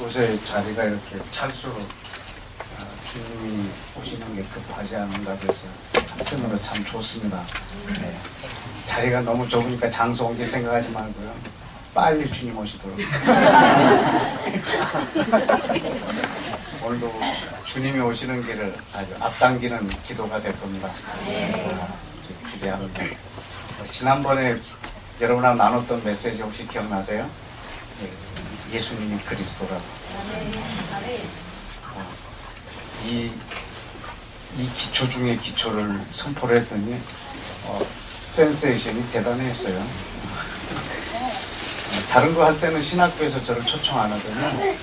이곳에 자리가 이렇게 찰수록 주님이 오시는 게 급하지 않은가 그래서 한편으로 참 좋습니다. 네. 자리가 너무 좁으니까 장소 옮길 생각하지 말고요. 빨리 주님 오시도록. 오늘도 주님이 오시는 길을 아주 앞당기는 기도가 될 겁니다. 기대합니다. 지난번에 여러분하고 나눴던 메시지 혹시 기억나세요? 예수님이 그리스도라고. 이 기초 중에 기초를 선포를 했더니 센세이션이 대단했어요. 다른 거 할 때는 신학교에서 저를 초청 안 하더니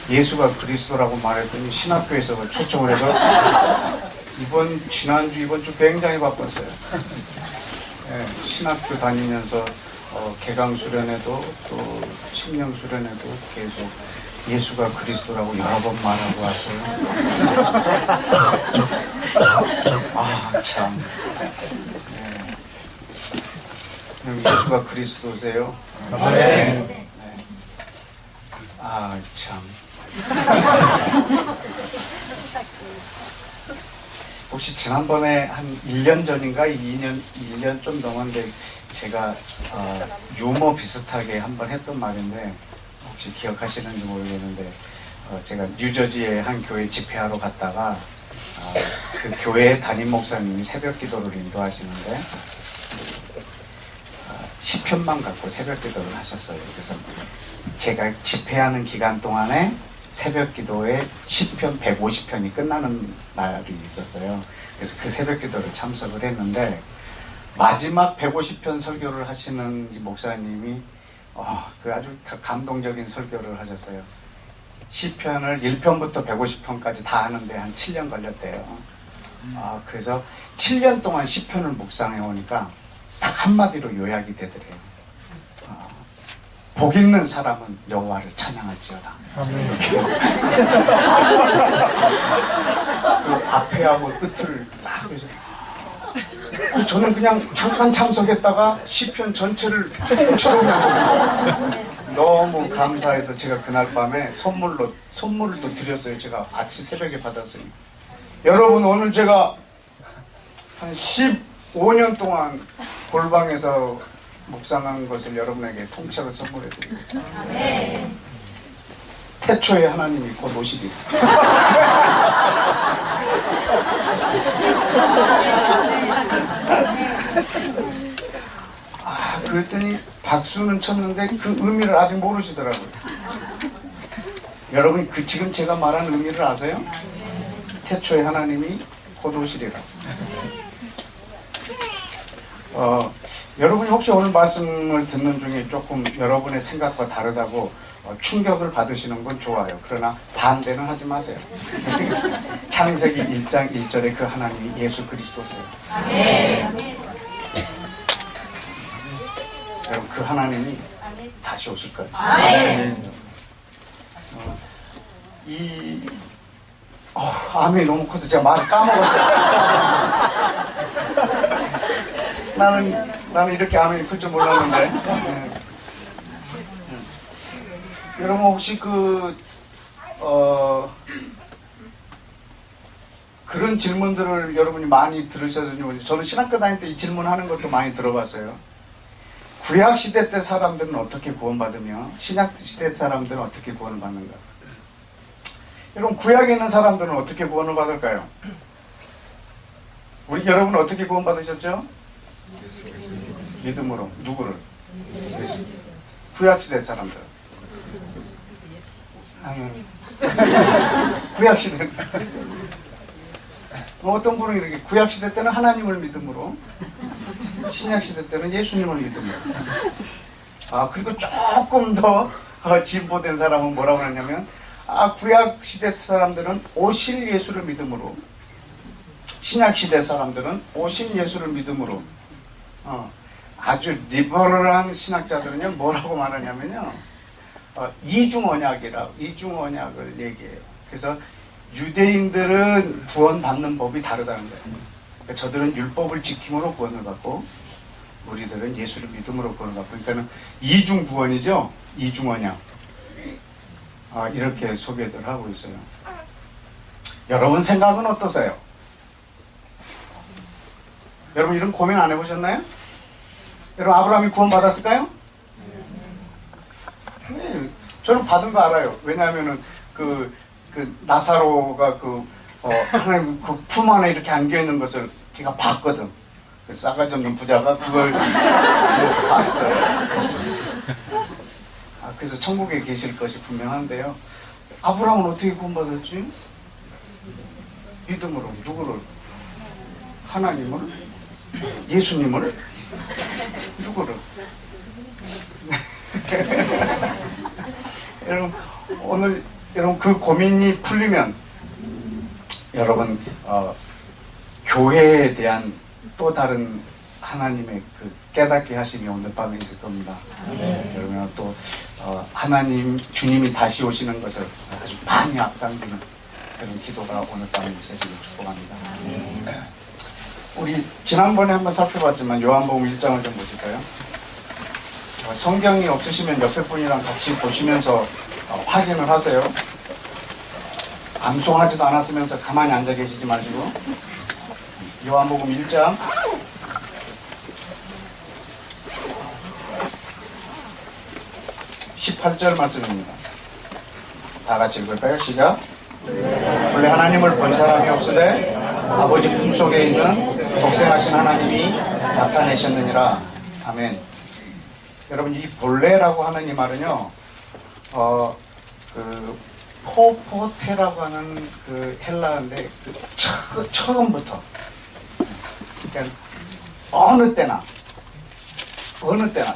예수가 그리스도라고 말했더니 신학교에서 초청을 해서 지난주 이번 주 굉장히 바빴어요. 네, 신학교 다니면서 개강 수련회도 또 신령 수련회도 계속 예수가 그리스도라고 여러 번 말하고 왔어요. 아 참. 네. 예수가 그리스도세요? 네. 네. 아 참. 혹시 지난번에 한 1년 전인가 1년 좀 넘었는데 제가 유머 비슷하게 한번 했던 말인데 혹시 기억하시는지 모르겠는데 제가 뉴저지의 한 교회 집회하러 갔다가 그 교회 담임 목사님이 새벽 기도를 인도하시는데 시편만 갖고 새벽 기도를 하셨어요. 그래서 제가 집회하는 기간 동안에 새벽 기도에 시편 150편이 끝나는 날이 있었어요. 그래서 그 새벽 기도를 참석을 했는데 마지막 150편 설교를 하시는 이 목사님이 그 아주 감동적인 설교를 하셨어요. 시편을 1편부터 150편까지 다 하는데 한 7년 걸렸대요. 그래서 7년 동안 시편을 묵상해 오니까 딱 한마디로 요약이 되더래요. 복 있는 사람은 여호와를 찬양할지어다. 이렇게 그 앞에하고 끝을 딱 해서 저는 그냥 잠깐 참석했다가 시편 전체를 통째로 너무 감사해서 제가 그날 밤에 선물도 드렸어요. 제가 아침 새벽에 받았어요. 여러분 오늘 제가 한 15년 동안 골방에서 묵상한 것을 여러분에게 통째로 선물해 드리겠습니다. 태초에 하나님이 곧 오시리라. 그랬더니 박수는 쳤는데 그 의미를 아직 모르시더라고요. 여러분 지금 제가 말한 의미를 아세요? 태초에 하나님이 곧 오시리라. 여러분이 혹시 오늘 말씀을 듣는 중에 조금 여러분의 생각과 다르다고 충격을 받으시는 건 좋아요. 그러나 반대는 하지 마세요. 창세기 1장 1절에 그 하나님이 예수 그리스도세요. 여러분 그 하나님이 다시 오실 거예요. 아멘이 너무 커서 제가 말을 까먹었어요. 나는 이렇게 아멘이 클 줄 몰랐는데. 여러분 혹시 그런 질문들을 여러분이 많이 들으셨는지 저는 신학교 다닐 때 이 질문하는 것도 많이 들어봤어요. 구약시대 때 사람들은 어떻게 구원받으며 신약시대 사람들은 어떻게 구원을 받는가? 여러분 구약에 있는 사람들은 어떻게 구원을 받을까요? 여러분은 어떻게 구원받으셨죠? 믿음으로. 누구를? 구약시대 사람들. 구약시대. 어떤 분은 이렇게 구약시대 때는 하나님을 믿음으로, 신약시대 때는 예수님을 믿음으로. 그리고 조금 더 진보된 사람은 뭐라고 하냐면 구약시대 사람들은 오실 예수를 믿음으로, 신약시대 사람들은 오신 예수를 믿음으로. 아주 리버럴한 신학자들은요 뭐라고 말하냐면요 이중언약을 얘기해요. 그래서 유대인들은 구원받는 법이 다르다는 거예요. 그러니까 저들은 율법을 지킴으로 구원을 받고 우리들은 예수를 믿음으로 구원을 받고, 그러니까는 이중구원이죠. 이중언약. 이렇게 소개들 하고 있어요. 여러분 생각은 어떠세요? 여러분 이런 고민 안 해보셨나요? 여러분 아브라함이 구원받았을까요? 네, 저는 받은 거 알아요. 왜냐하면은 그 나사로가 하나님 그 품 안에 이렇게 안겨 있는 것을 걔가 봤거든. 그 싸가지 없는 부자가 그걸 봤어요. 그래서 천국에 계실 것이 분명한데요. 아브라함은 어떻게 구원받았지? 믿음으로. 누구를? 하나님을? 예수님을? 누구를? 여러분 오늘 여러분 그 고민이 풀리면 여러분 교회에 대한 또 다른 하나님의 그 깨닫게 하심이 오늘 밤에 있을 겁니다. 여러분 또 하나님 주님이 다시 오시는 것을 아주 많이 앞당기는 그런 기도가 오늘 밤에 있으시길 축복합니다. 우리 지난번에 한번 살펴봤지만 요한복음 1장을 좀 보실까요? 성경이 없으시면 옆에 분이랑 같이 보시면서 확인을 하세요. 암송하지도 않았으면서 가만히 앉아 계시지 마시고. 요한복음 1장 18절 말씀입니다. 다 같이 읽을까요? 시작. 원래 하나님을 본 사람이 없으되 아버지 품속에 있는 독생하신 하나님이 나타내셨느니라. 아멘. 여러분 이 본래라고 하는 이 말은요, 포포테라고 하는 그 헬라어인데 처음부터, 그러니까 어느 때나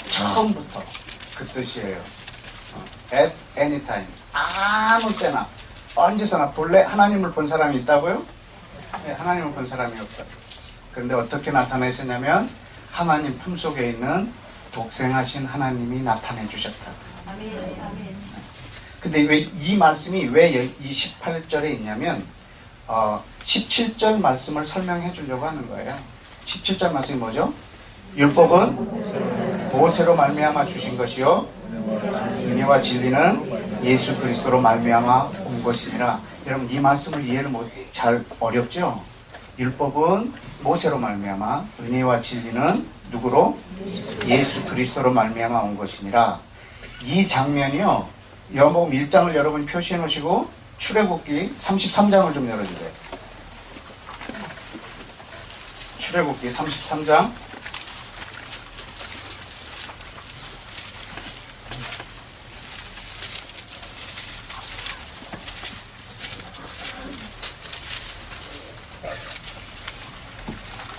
처음부터 그 뜻이에요. At any time, 아무 때나 언제서나. 본래 하나님을 본 사람이 있다고요? 네, 하나님을 본 사람이 없다. 그런데 어떻게 나타내셨냐면 하나님 품속에 있는 독생하신 하나님이 나타내 주셨다. 아멘. 근데 왜 이 말씀이 왜 28절에 있냐면 17절 말씀을 설명해 주려고 하는 거예요. 17절 말씀이 뭐죠? 율법은 모세로 말미암아 주신 것이요 은혜와 진리는 예수 그리스도로 말미암아 온 것이니라. 여러분 이 말씀을 이해를 잘 어렵죠? 율법은 모세로 말미암아, 은혜와 진리는 누구로? 예수 그리스도로 말미암아 온 것이니라. 이 장면이요, 요한복음 1장을 여러분 표시해 놓으시고 출애굽기 33장을 좀 열어주세요. 출애굽기 33장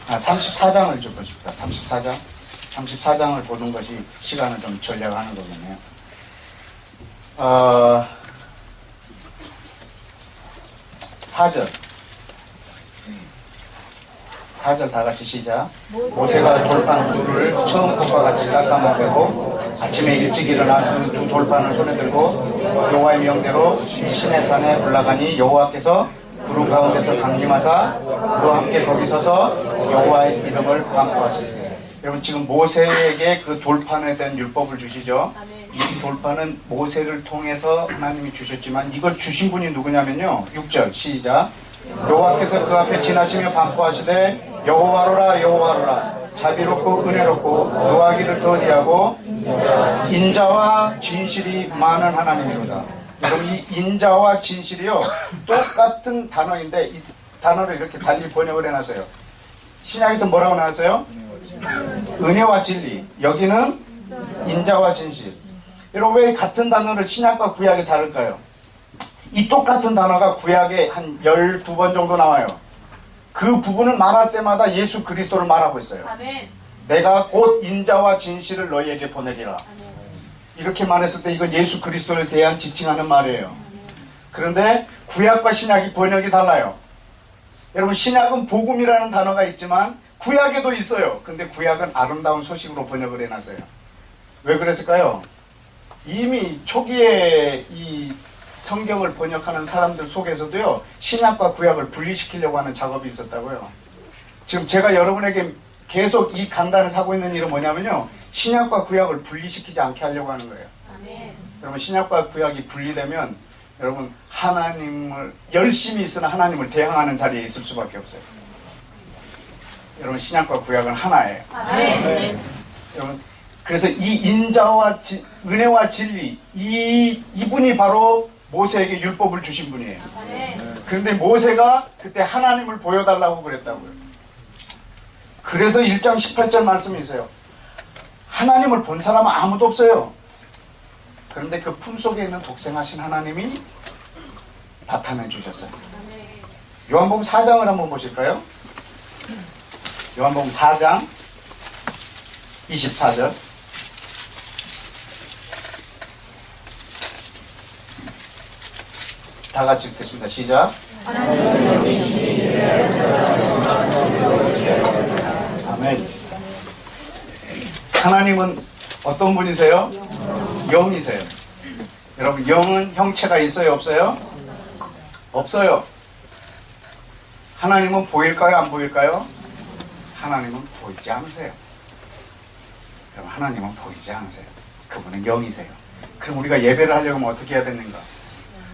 34장을 좀 보십시다. 34장을 보는 것이 시간을 좀 절약하는 거겠네요. 4절 다 같이 시작. 모세가 돌판 둘을 처음 것과 같이 깎아먹고 아침에 일찍 일어나 그 두 돌판을 손에 들고 여호와의 명대로 시내산에 올라가니 여호와께서 구름 가운데서 강림하사 그와 함께 거기 서서 여호와의 이름을 광고하셨어요. 여러분 지금 모세에게 그 돌판에 대한 율법을 주시죠. 이 돌판은 모세를 통해서 하나님이 주셨지만 이걸 주신 분이 누구냐면요, 6절 시작. 여호와께서 그 앞에 지나시며 반포하시되 여호와로라 여호와로라 자비롭고 은혜롭고 노하기를 더디하고 인자와 진실이 많은 하나님이로다. 여러분 이 인자와 진실이요 똑같은 단어인데 이 단어를 이렇게 달리 번역을 해놨어요. 신약에서 뭐라고 나왔어요? 은혜와 진리. 여기는 인자와 진실. 여러분 왜 같은 단어를 신약과 구약이 다를까요? 이 똑같은 단어가 구약에 한 12번 정도 나와요. 그 부분을 말할 때마다 예수 그리스도를 말하고 있어요. 아멘. 내가 곧 인자와 진실을 너희에게 보내리라. 아멘. 이렇게 말했을 때 이건 예수 그리스도에 대한 지칭하는 말이에요. 그런데 구약과 신약이 번역이 달라요. 여러분 신약은 복음이라는 단어가 있지만 구약에도 있어요. 근데 구약은 아름다운 소식으로 번역을 해놨어요. 왜 그랬을까요? 이미 초기에 이 성경을 번역하는 사람들 속에서도요 신약과 구약을 분리시키려고 하는 작업이 있었다고요. 지금 제가 여러분에게 계속 이 강단을 사고 있는 일은 뭐냐면요, 신약과 구약을 분리시키지 않게 하려고 하는 거예요. 아멘. 여러분 신약과 구약이 분리되면 여러분, 하나님을 열심히 있으나 하나님을 대항하는 자리에 있을 수밖에 없어요. 여러분, 신약과 구약은 하나예요. 여러분, 그래서 이 인자와 은혜와 진리, 이분이 바로 모세에게 율법을 주신 분이에요. 그런데 모세가 그때 하나님을 보여달라고 그랬다고요. 그래서 1장 18절 말씀이 있어요. 하나님을 본 사람은 아무도 없어요. 그런데 그 품속에 있는 독생하신 하나님이 나타내 주셨어요. 요한복음 4장을 한번 보실까요? 요한복음 4장 24절. 다 같이 읽겠습니다. 시작. 아멘. 하나님은 어떤 분이세요? 영이세요. 여러분, 영은 형체가 있어요? 없어요? 없어요. 하나님은 보일까요? 안 보일까요? 하나님은 보이지 않으세요. 그럼 하나님은 보이지 않으세요. 그분은 영이세요. 그럼 우리가 예배를 하려면 어떻게 해야 되는가?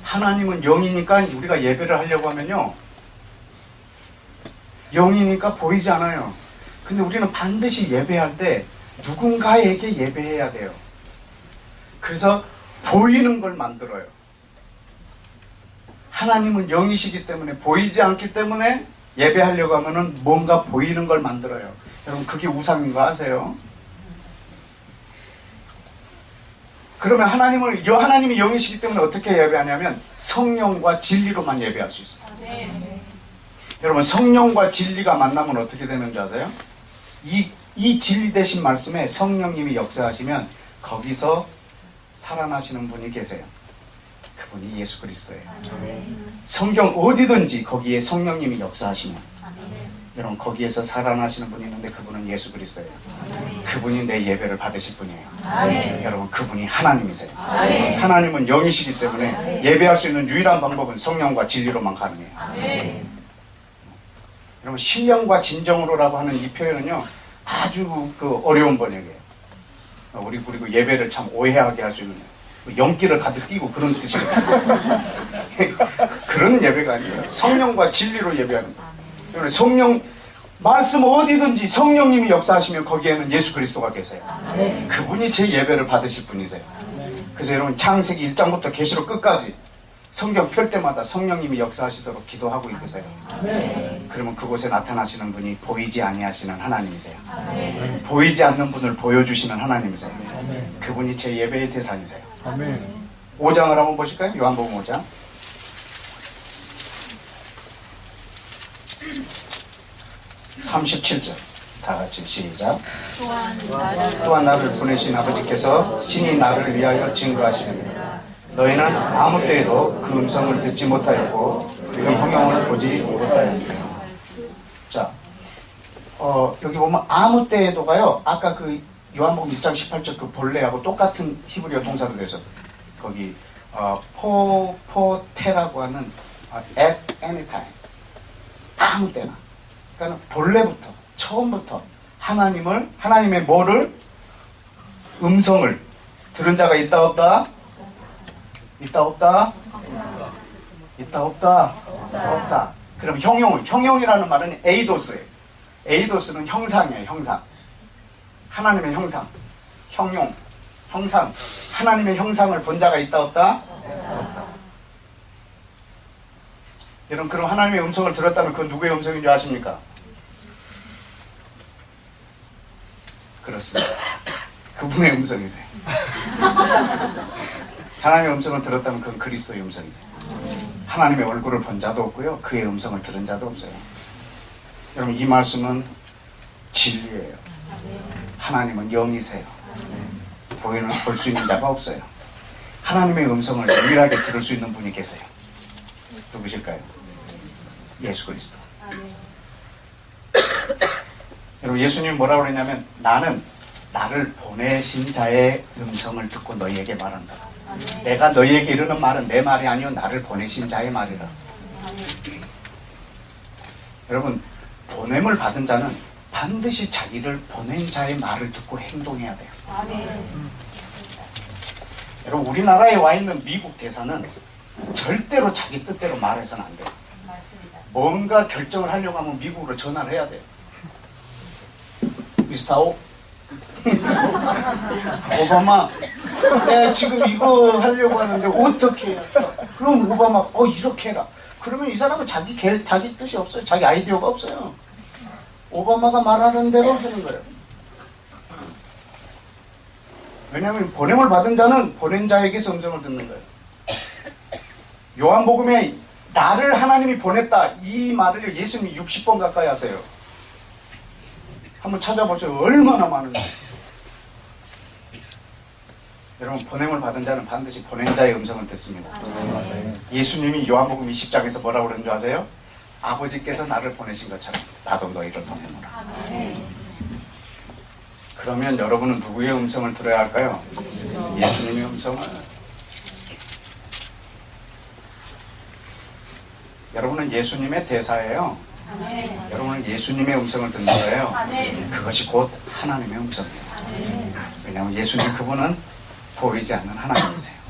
하나님은 영이니까 우리가 예배를 하려고 하면요, 영이니까 보이지 않아요. 근데 우리는 반드시 예배할 때 누군가에게 예배해야 돼요. 그래서 보이는 걸 만들어요. 하나님은 영이시기 때문에, 보이지 않기 때문에 예배하려고 하면은 뭔가 보이는 걸 만들어요. 여러분, 그게 우상인 거 아세요? 그러면 하나님이 영이시기 때문에 어떻게 예배하냐면 성령과 진리로만 예배할 수 있어요. 여러분, 성령과 진리가 만나면 어떻게 되는 줄 아세요? 이 진리 되신 말씀에 성령님이 역사하시면 거기서 살아나시는 분이 계세요. 그분이 예수 그리스도예요. 성경 어디든지 거기에 성령님이 역사하시면 여러분, 거기에서 살아나시는 분이 있는데 그분은 예수 그리스도예요. 그분이 내 예배를 받으실 분이에요. 여러분, 그분이 하나님이세요. 하나님은 영이시기 때문에 예배할 수 있는 유일한 방법은 성령과 진리로만 가능해요. 여러분, 신령과 진정으로라고 하는 이 표현은요, 아주 어려운 번역이에요. 그리고 예배를 참 오해하게 할 수 있는, 연기를 가득 띄고 그런 뜻이거든요. 그런 예배가 아니에요. 성령과 진리로 예배하는 거예요. 성령, 말씀 어디든지 성령님이 역사하시면 거기에는 예수 그리스도가 계세요. 그분이 제 예배를 받으실 분이세요. 그래서 여러분, 창세기 1장부터 계시록 끝까지 성경 펼 때마다 성령님이 역사하시도록 기도하고 있으세요. 그러면 그곳에 나타나시는 분이 보이지 아니하시는 하나님이세요. 보이지 않는 분을 보여주시는 하나님이세요. 그분이 제 예배의 대상이세요. 5장을 한번 보실까요? 요한복음 5장. (37절) 다 같이 시작. 또한 나를 보내신 아버지께서 친히 나를 위하여 증거하시느니라. 너희는 아무 때에도 그 음성을 듣지 못하였고 그 형용을 보지 못하였느니라. 자, 여기 보면 아무 때에도가요, 아까 그 요한복음 1장 18절 그 본래하고 똑같은 히브리어 동사로 돼서 거기 포테라고 하는 at any time, 아무 때나. 그러니까 본래부터, 처음부터 하나님의 뭐를? 음성을 들은 자가 있다 없다? 있다 없다? 있다 없다? 없다. 그럼 형용이라는 말은 에이도스예요. 에이도스는 형상이에요. 형상. 하나님의 형상. 형상. 하나님의 형상을 본 자가 있다 없다? 없다. 여러분, 그럼 하나님의 음성을 들었다면 그건 누구의 음성인 줄 아십니까? 그렇습니다. 그분의 음성이세요. 하나님의 음성을 들었다면 그건 그리스도의 음성이세요. 하나님의 얼굴을 본 자도 없고요, 그의 음성을 들은 자도 없어요. 여러분, 이 말씀은 진리예요. 하나님은 영이세요. 볼 수 있는 자가 없어요. 하나님의 음성을 유일하게 들을 수 있는 분이 계세요. 누구실까요? 예수 그리스도. 여러분, 예수님이 뭐라고 그랬냐면, 나는 나를 보내신 자의 음성을 듣고 너희에게 말한다. 내가 너희에게 이르는 말은 내 말이 아니요 나를 보내신 자의 말이라. 여러분, 보냄을 받은 자는 반드시 자기를 보낸 자의 말을 듣고 행동해야 돼요. 여러분, 우리나라에 와 있는 미국 대사는 절대로 자기 뜻대로 말해서는 안 돼요. 맞습니다. 뭔가 결정을 하려고 하면 미국으로 전화를 해야 돼요. 미스터 오바마, 내가 지금 이거 하려고 하는데 어떻게 해야 돼? 그럼 오바마, 이렇게 해라. 그러면 이 사람은 자기 뜻이 없어요. 자기 아이디어가 없어요. 오바마가 말하는 대로 하는 거예요. 왜냐하면 보냄을 받은 자는 보낸 자에게서 음성을 듣는 거예요. 요한복음에 나를 하나님이 보냈다, 이 말을 예수님이 60번 가까이 하세요. 한번 찾아보세요. 얼마나 많은지. 여러분, 보냄을 받은 자는 반드시 보낸 자의 음성을 듣습니다. 예수님이 요한복음 20장에서 뭐라고 그러는 줄 아세요? 아버지께서 나를 보내신 것처럼 나도 너희를 보내노라. 그러면 여러분은 누구의 음성을 들어야 할까요? 예수님의 음성을. 여러분은 예수님의 대사예요. 여러분은 예수님의 음성을 듣는 거예요. 그것이 곧 하나님의 음성이에요. 왜냐하면 예수님, 그분은 보이지 않는 하나님이세요.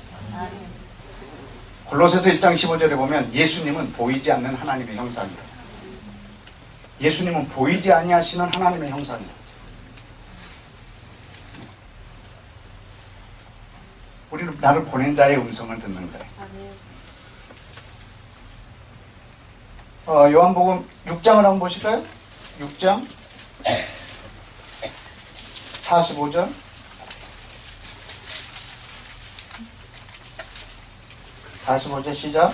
골로새서 1장 15절에 보면 예수님은 보이지 않는 하나님의 형상이에요. 예수님은 보이지 아니하시는 하나님의 형상이에요. 우리는 나를 보낸 자의 음성을 듣는 거예요. 요한복음 6장을 한번 보실까요? 6장 45절. 45절 시작.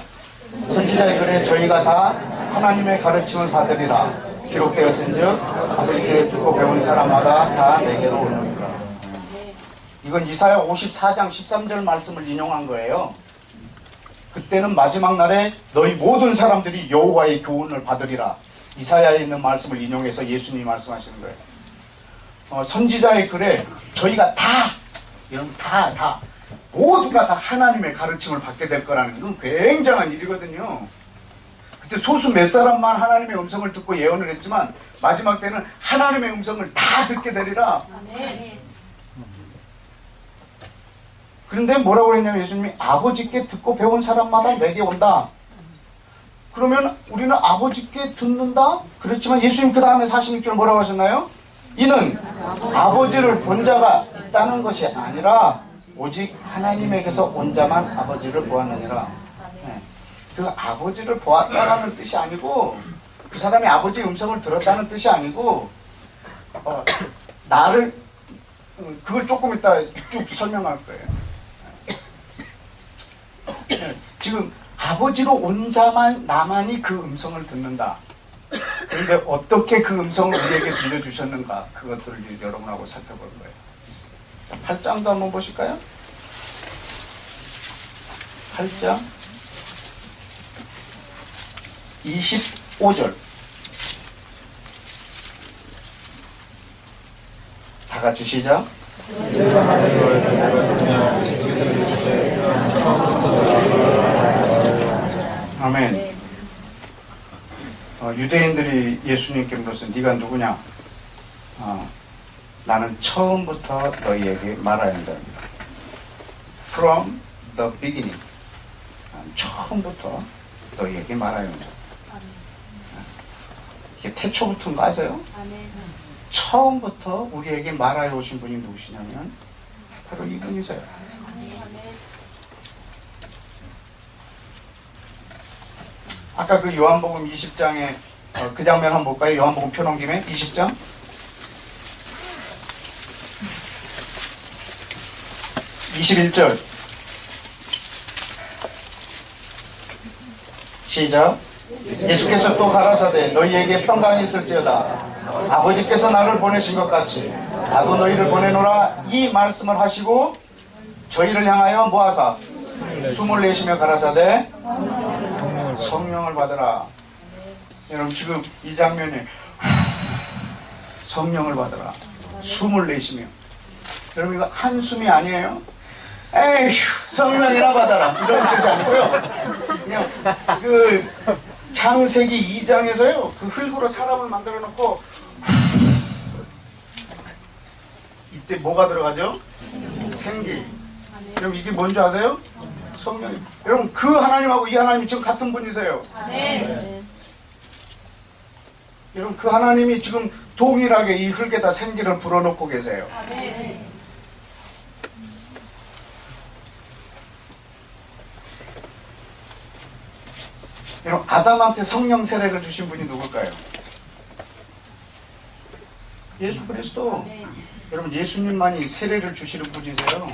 선지자의 글에 저희가 다 하나님의 가르침을 받으리라 기록되었은즉 아버지께 듣고 배운 사람마다 다 내게로 오느니라. 이건 이사야 54장 13절 말씀을 인용한 거예요. 그때는 마지막 날에 너희 모든 사람들이 여호와의 교훈을 받으리라. 이사야에 있는 말씀을 인용해서 예수님이 말씀하시는 거예요. 선지자의 글에 저희가 다, 이런 다 모두가 다 하나님의 가르침을 받게 될 거라는 건 굉장한 일이거든요. 그때 소수 몇 사람만 하나님의 음성을 듣고 예언을 했지만 마지막 때는 하나님의 음성을 다 듣게 되리라. 그런데 뭐라고 했냐면 예수님이 아버지께 듣고 배운 사람마다 내게 온다. 그러면 우리는 아버지께 듣는다? 그렇지만 예수님 그 다음에 46절 뭐라고 하셨나요? 이는 아버지를 본 자가 있다는 것이 아니라 오직 하나님에게서 온 자만 아버지를 보았느니라. 그 아버지를 보았다라는 뜻이 아니고, 그 사람이 아버지의 음성을 들었다는 뜻이 아니고, 나를, 그걸 조금 이따 쭉 설명할 거예요. 지금 아버지로 온 자만, 나만이 그 음성을 듣는다. 그런데 어떻게 그 음성을 우리에게 들려주셨는가, 그것들을 여러분하고 살펴볼 거예요. 자, 8장도 한번 보실까요? 8장 25절. 다 같이 시작. 아멘. 유대인들이 예수님께 물었어요. 네가 누구냐? 나는 처음부터 너희에게 말하여 한다. From the beginning. 처음부터 너희에게 말하여 한다. 이게 태초부터인 거 아세요? 처음부터 우리에게 말하여 오신 분이 누구시냐면 바로 이분이세요. 아까 그 요한복음 20장에 그 장면 한번 볼까요? 요한복음 펴놓은 김에 20장 21절 시작. 예수께서 또 가라사대 너희에게 평강이 있을지어다. 아버지께서 나를 보내신 것 같이 나도 너희를 보내노라. 이 말씀을 하시고 저희를 향하여 뭐하사 숨을 내쉬며 가라사대 성령을 받으라. 여러분 지금 이 장면에 성령을 받으라, 숨을 내쉬며, 여러분 이거 한숨이 아니에요. 에휴 성령이나 받아라 이런 뜻이 아니고요. 그냥 그 창세기 2장에서요 그 흙으로 사람을 만들어 놓고 이때 뭐가 들어가죠? 생기. 여러분 이게 뭔지 아세요? 성령이. 여러분 그 하나님하고 이 하나님이 지금 같은 분이세요. 네. 여러분 그 하나님이 지금 동일하게 이 흙에다 생기를 불어넣고 계세요. 네. 여러분 아담한테 성령 세례를 주신 분이 누굴까요? 예수 그리스도. 네. 여러분 예수님만이 세례를 주시는 분이세요.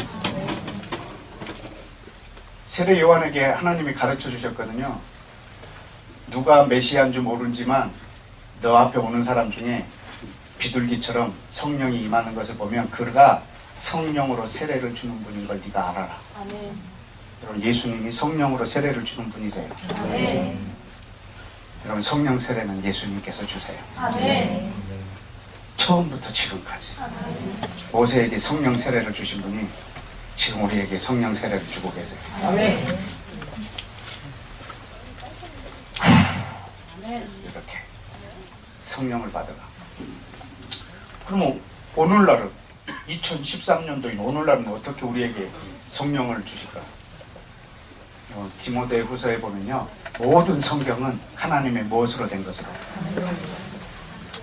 세례 요한에게 하나님이 가르쳐 주셨거든요. 누가 메시아인 줄 모르지만 너 앞에 오는 사람 중에 비둘기처럼 성령이 임하는 것을 보면 그가 성령으로 세례를 주는 분인 걸 네가 알아라. 아멘. 여러분 예수님이 성령으로 세례를 주는 분이세요. 아멘. 여러분 성령 세례는 예수님께서 주세요. 아멘. 처음부터 지금까지 모세에게 성령 세례를 주신 분이 지금 우리에게 성령 세례를 주고 계세요. 아멘. 이렇게 성령을 받으라. 그러면 오늘날은 2013년도인 오늘날은 어떻게 우리에게 성령을 주실까? 디모데 후서에 보면요, 모든 성경은 하나님의 무엇으로 된 것으로?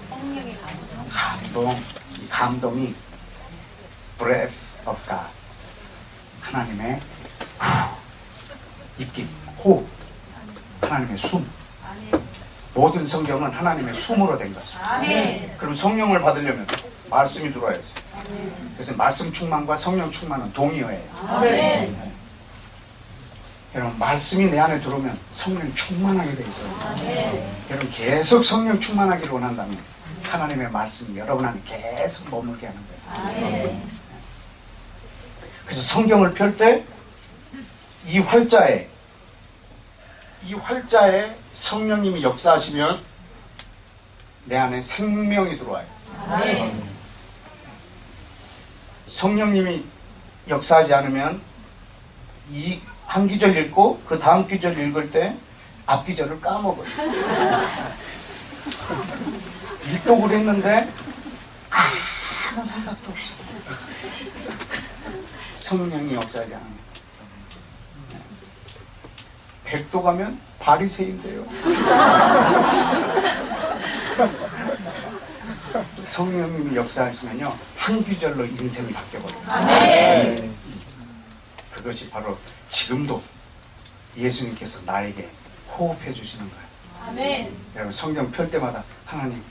성령의 감동. 감동이 breath of God, 하나님의 입김, 호흡, 하나님의 숨. 아멘. 모든 성경은 하나님의 숨으로 된 것이에요. 아멘. 그럼 성령을 받으려면 말씀이 들어와야지. 아멘. 그래서 말씀 충만과 성령 충만은 동의어예요. 아멘. 여러분 말씀이 내 안에 들어오면 성령 충만하게 돼 있어요. 아멘. 여러분 계속 성령 충만하기를 원한다면 하나님의 말씀이 여러분 안에 계속 머물게 하는 거예요. 아멘. 그래서 성경을 펼 때 이 활자에 성령님이 역사하시면 내 안에 생명이 들어와요. 아멘. 성령님이 역사하지 않으면 이 한 구절 읽고 그 다음 구절 읽을 때 앞 구절을 까먹어요. 일독을 했는데 아무 생각도 없어. 성령이 역사하지 않으면. 백도 가면 바리새인데요. 성령님이 역사하시면요 한 구절로 인생이 바뀌어버려요. 아멘. 그것이 바로 지금도 예수님께서 나에게 호흡해 주시는 거예요. 아멘. 여러분 성경 펼 때마다 하나님,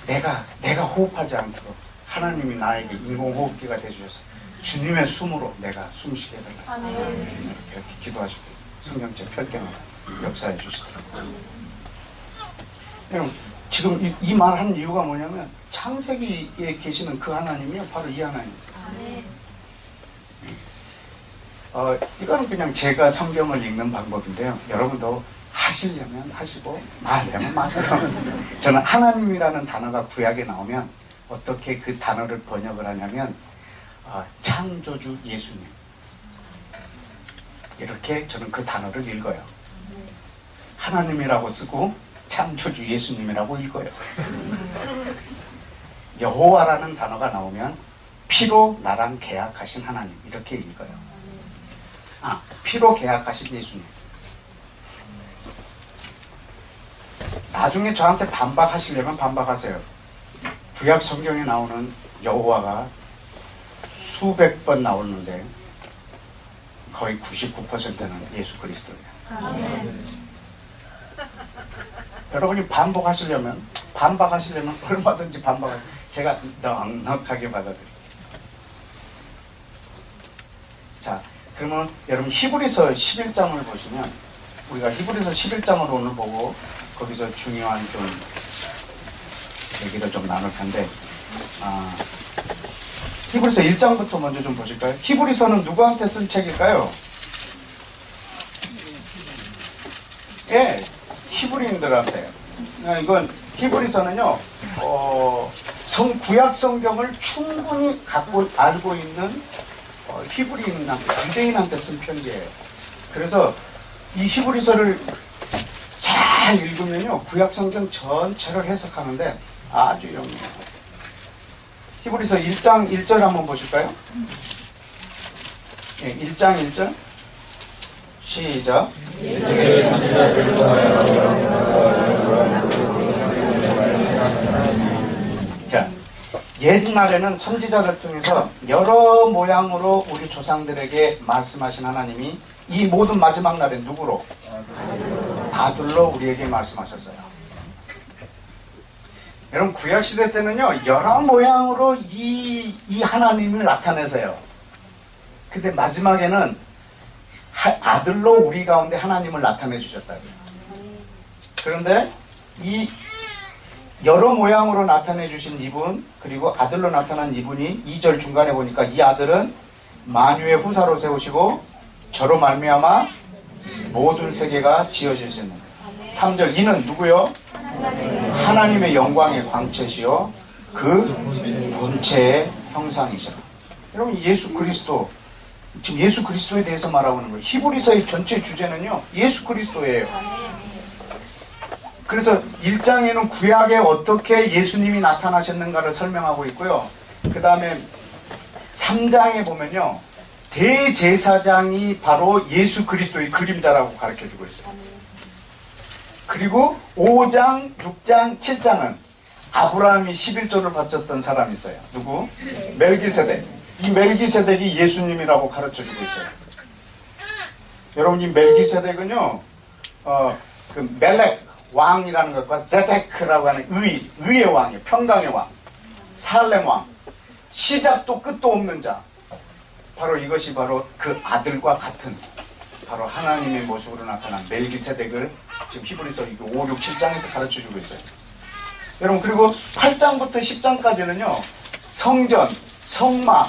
내가 호흡하지 않도록 하나님이 나에게 인공호흡기가 되주셔서 주님의 숨으로 내가 숨쉬게 해달라. 아멘. 이렇게 기도하시고 성경책 펼 때마다 역사해 주시더라고요. 여러분 지금 이 말하는 이유가 뭐냐면 창세기에 계시는 그 하나님이요 바로 이 하나님. 아멘. 이거는 그냥 제가 성경을 읽는 방법인데요. 여러분도 하시려면 하시고 말려면 마세요. 저는 하나님이라는 단어가 구약에 나오면 어떻게 그 단어를 번역을 하냐면 창조주 예수님, 이렇게 저는 그 단어를 읽어요. 하나님이라고 쓰고 창조주 예수님이라고 읽어요. 여호와라는 단어가 나오면 피로 나랑 계약하신 하나님, 이렇게 읽어요. 피로 계약하신 예수님. 나중에 저한테 반박하시려면 반박하세요. 구약 성경에 나오는 여호와가 수백 번 나오는데 거의 99%는 예수 그리스도예요. 아멘. 여러분이 반박하시려면 얼마든지 반박하세요. 제가 넉넉하게 받아드릴게요. 자, 그러면 여러분 히브리서 11장을 보시면, 우리가 히브리서 11장을 오늘 보고 거기서 중요한 좀 얘기를 좀 나눌 텐데, 히브리서 1장부터 먼저 좀 보실까요? 히브리서는 누구한테 쓴 책일까요? 예, 히브리인들한테. 이건 히브리서는요, 구약 성경을 충분히 알고 있는 히브리인한테, 유대인한테 쓴 편지예요. 그래서 이 히브리서를 잘 읽으면요 구약 성경 전체를 해석하는데 아주 용이해요. 히브리서 1장 1절 한번 보실까요? 1장 1절 시작. 자, 옛날에는 선지자를 통해서 여러 모양으로 우리 조상들에게 말씀하신 하나님이 이 모든 마지막 날에 누구로? 아들로 우리에게 말씀하셨어요. 여러분 구약시대 때는요 여러 모양으로 이 하나님을 나타내세요. 근데 마지막에는 아들로 우리 가운데 하나님을 나타내 주셨다고요. 그런데 이 여러 모양으로 나타내 주신 이분, 그리고 아들로 나타난 이분이 2절 중간에 보니까 이 아들은 만유의 후사로 세우시고 저로 말미암아 모든 세계가 지어지셨는데, 3절 이는 누구요? 하나님의 영광의 광채시요 그 본체의 형상이시라. 여러분 예수 그리스도, 지금 예수 그리스도에 대해서 말하고 있는 거예요. 히브리서의 전체 주제는요 예수 그리스도예요. 그래서 1장에는 구약에 어떻게 예수님이 나타나셨는가를 설명하고 있고요. 그 다음에 3장에 보면요 대제사장이 바로 예수 그리스도의 그림자라고 가르쳐주고 있어요. 그리고 5장, 6장, 7장은 아브라함이 11조를 바쳤던 사람이 있어요. 누구? 멜기세덱. 이 멜기세덱이 예수님이라고 가르쳐주고 있어요. 여러분 이 멜기세덱은요 그 멜렉 왕이라는 것과 제데크라고 하는 의의 왕이에요. 평강의 왕, 살렘 왕, 시작도 끝도 없는 자. 바로 이것이 바로 그 아들과 같은 바로 하나님의 모습으로 나타난 멜기세덱을 지금 히브리서 5, 6, 7장에서 가르쳐주고 있어요. 여러분 그리고 8장부터 10장까지는요 성전, 성막,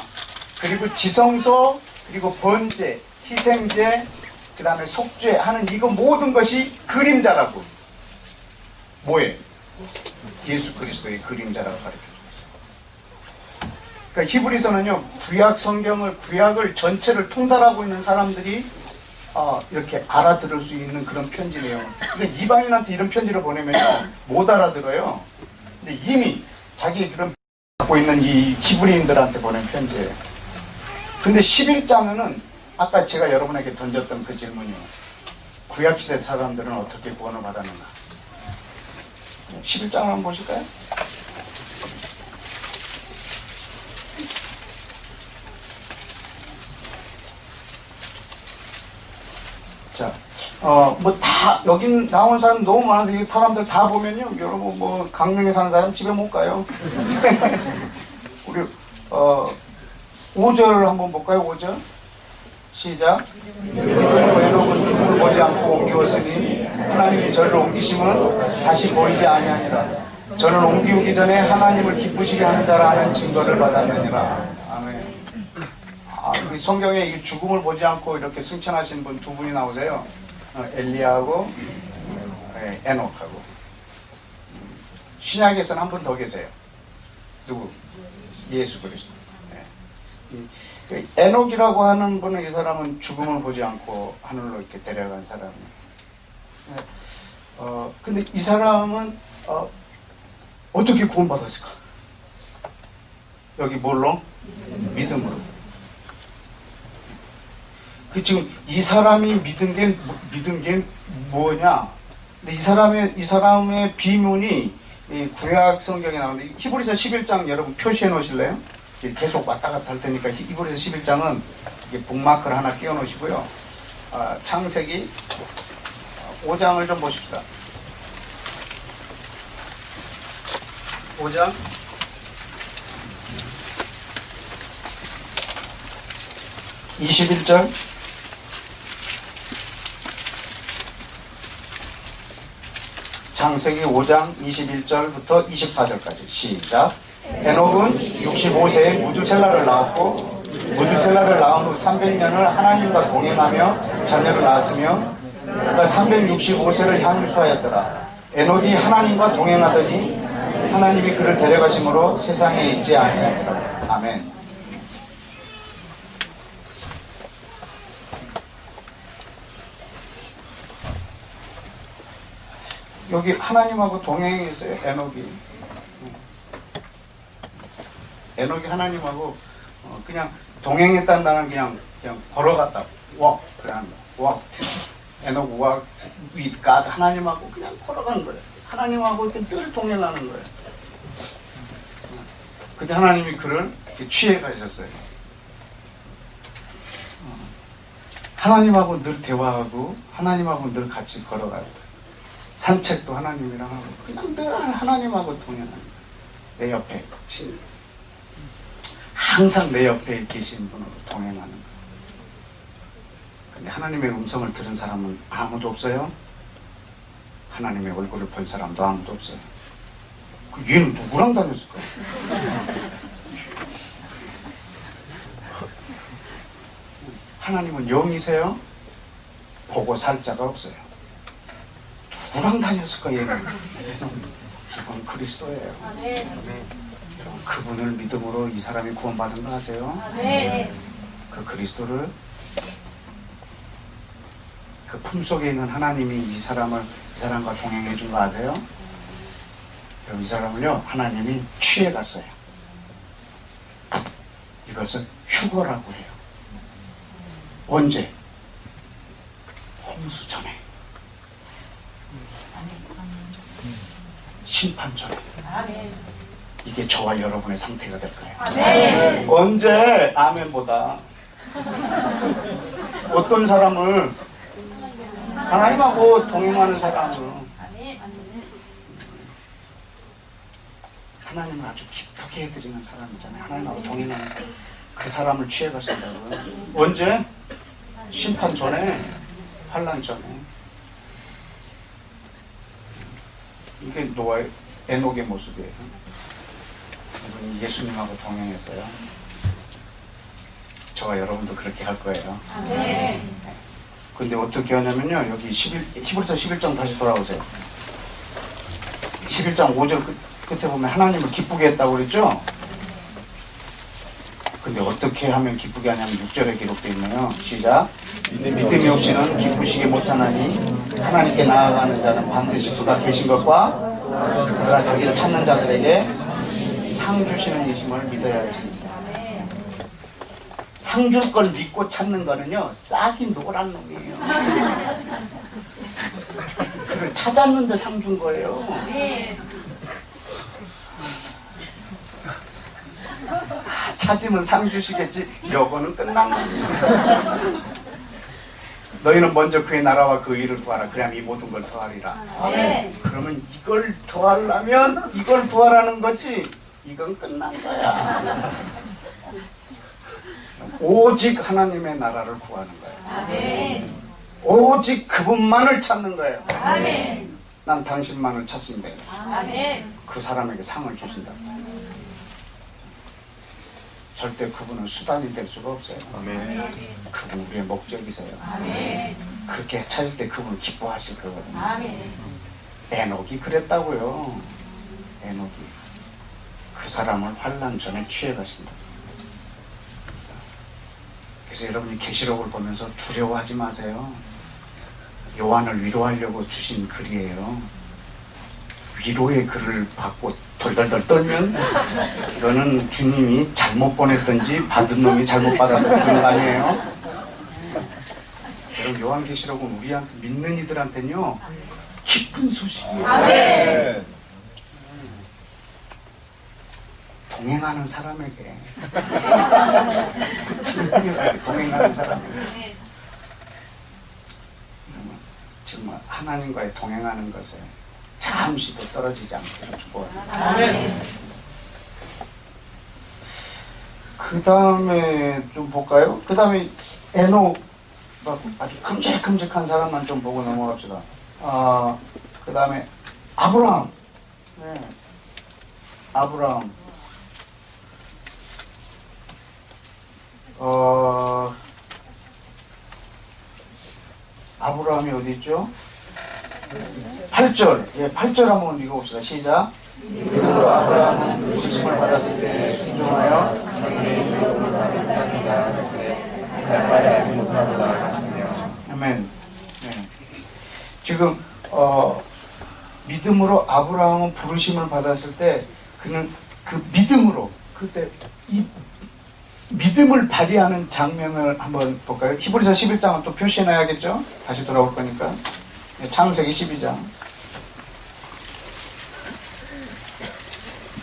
그리고 지성소, 그리고 번제, 희생제, 그 다음에 속죄 하는 이거 모든 것이 그림자라고. 뭐예요? 예수 그리스도의 그림자라고 가르쳐주고 있어요. 그러니까 히브리서는요 구약 성경을, 구약을 전체를 통달하고 있는 사람들이 이렇게 알아들을 수 있는 그런 편지네요. 근데 이방인한테 이런 편지를 보내면요 못 알아들어요. 근데 이미 자기 그런 갖고 있는 이 히브리인들한테 보낸 편지예요. 근데 11장은 아까 제가 여러분에게 던졌던 그 질문이요. 구약시대 사람들은 어떻게 구원을 받았는가? 11장을 한번 보실까요? 자, 뭐 다, 여긴 나온 사람 너무 많아서 이 사람들 다 보면요. 여러분, 뭐, 강릉에 사는 사람 집에 못 가요. 우리, 5절 한번 볼까요? 5절. 시작. 에녹은 죽음을 보지 않고 옮기었으니 하나님이 저를 옮기심은 다시 보이지 아니하니라. 저는 옮기우기 전에 하나님을 기쁘시게 하는 자라 하는 증거를 받았느니라. 아멘. 우리 성경에 이 죽음을 보지 않고 이렇게 승천하신 분 두 분이 나오세요. 엘리야하고 에녹하고. 신약에서는 한 분 더 계세요. 누구? 예수 그리스도. 에녹이라고 하는 분은, 이 사람은 죽음을 보지 않고 하늘로 이렇게 데려간 사람이에요. 근데 이 사람은 어떻게 구원받았을까? 여기 뭘로? 믿음으로. 그 지금 이 사람이 믿은 게 뭐냐? 근데 이 사람의 비문이 이 구약 성경에 나오는데, 히브리서 11장 여러분 표시해 놓으실래요? 계속 왔다 갔다 할 테니까 히브리서 11장은 북마크를 하나 끼워 놓으시고요. 창세기 5장을 좀 보십시다. 5장 21절. 창세기 5장 21절부터 24절까지 시작. 에녹은 65세에 무두셀라를 낳았고, 무두셀라를 낳은 후 300년을 하나님과 동행하며 자녀를 낳았으며, 그가 365세를 향유수하였더라. 에녹이 하나님과 동행하더니 하나님이 그를 데려가심으로 세상에 있지 아니하니라. 아멘. 여기 하나님하고 동행했어요. 에녹이 하나님하고 그냥 동행했다는 단어는 그냥 걸어갔다. walk, 그냥 walked. 에녹 walked with God. 하나님하고 그냥 걸어간 거예요. 하나님하고 이렇게 늘 동행하는 거예요. 근데 하나님이 그를 이렇게 취해 가셨어요. 하나님하고 늘 대화하고 하나님하고 늘 같이 걸어가요. 산책도 하나님이랑 하고 그냥 늘 하나님하고 동행하는 거예요. 내 옆에 친구. 항상 내 옆에 계신 분으로 동행하는 거예요. 근데 하나님의 음성을 들은 사람은 아무도 없어요. 하나님의 얼굴을 본 사람도 아무도 없어요. 얘는 누구랑 다녔을까? 하나님은 영이세요. 보고 살 자가 없어요. 누구랑 다녔을까 얘는? 이건 그리스도예요. 여러분 그분을 믿음으로 이 사람이 구원받은 거 아세요? 그 그리스도를 그 품속에 있는 하나님이 이 사람과 동행해 준 거 아세요? 여러분 이 사람을요 하나님이 취해 갔어요. 이것을 휴거라고 해요. 언제? 홍수 전에, 심판 전에. 이게 저와 여러분의 상태가 될 거예요. 언제? 아멘보다 어떤 사람을 하나님하고 동행하는 사람을 하나님을 아주 기쁘게 해드리는 사람 있잖아요. 하나님하고 동행하는 사람. 그 사람을 취해 가신다고요. 언제? 심판 전에, 환난 전에. 이게 노아의 에녹의 모습이에요. 이분이 예수님하고 동행했어요. 저와 여러분도 그렇게 할 거예요. 근데 어떻게 하냐면요. 여기 히브리서 11장 다시 돌아오세요. 11장 5절 끝에 보면 하나님을 기쁘게 했다고 그랬죠? 근데 어떻게 하면 기쁘게 하냐면 6절에 기록되어 있네요. 시작. 믿음이 없이는 기쁘시게 못하나니 하나님께 나아가는 자는 반드시 그가 계신 것과 그가 자기를 찾는 자들에게 상 주시는 이심을 믿어야 하십니다. 상 줄 걸 믿고 찾는 거는요 싹이 노란 놈이에요. 그걸 찾았는데 상 준 거예요. 찾으면 상 주시겠지. 요거는 끝난 놈이에요. 너희는 먼저 그의 나라와 그 일을 구하라. 그래야 이 모든 걸 더하리라. 그러면 이걸 더하려면 이걸 구하라는 거지. 이건 끝난 거야. 오직 하나님의 나라를 구하는 거예요. 오직 그분만을 찾는 거예요. 난 당신만을 찾습니다. 그 사람에게 상을 주신다. 절대 그분은 수단이 될 수가 없어요. 그분 우리의 목적이세요. 그렇게 찾을 때 그분은 기뻐하실 거거든요. 에녹이 그랬다고요. 에녹이 그 사람을 환난 전에 취해 가신다. 그래서 여러분이 계시록을 보면서 두려워하지 마세요. 요한을 위로하려고 주신 글이에요. 위로의 글을 받고 덜덜덜 떨면 이거는 주님이 잘못 보냈든지 받은 놈이 잘못 받았던 그런 거 아니에요? 여러분 요한계시록은 우리한테 믿는 이들한테는요 기쁜 소식이에요. 동행하는 사람에게 동행하는 사람에게 정말 하나님과의 동행하는 것에 잠시도 떨어지지 않기를 축복합니다. 그 다음에 좀 볼까요? 그 다음에 에녹 아주 큼직큼직한 사람만 좀 보고 넘어갑시다. 그 다음에 아브라함. 아브라함. 아브라함이 어디 있죠? 8절. 8절 한번 읽어봅시다. 시작. 믿음으로 아브라함은 부르심을 받았을 때 순종하여 아멘. 지금 믿음으로 아브라함은 부르심을 받았을 때 그는 그 믿음으로 그때 이 믿음을 발휘하는 장면을 한번 볼까요? 히브리서 11장은 또 표시해놔야겠죠? 다시 돌아올 거니까. 창세기 12장.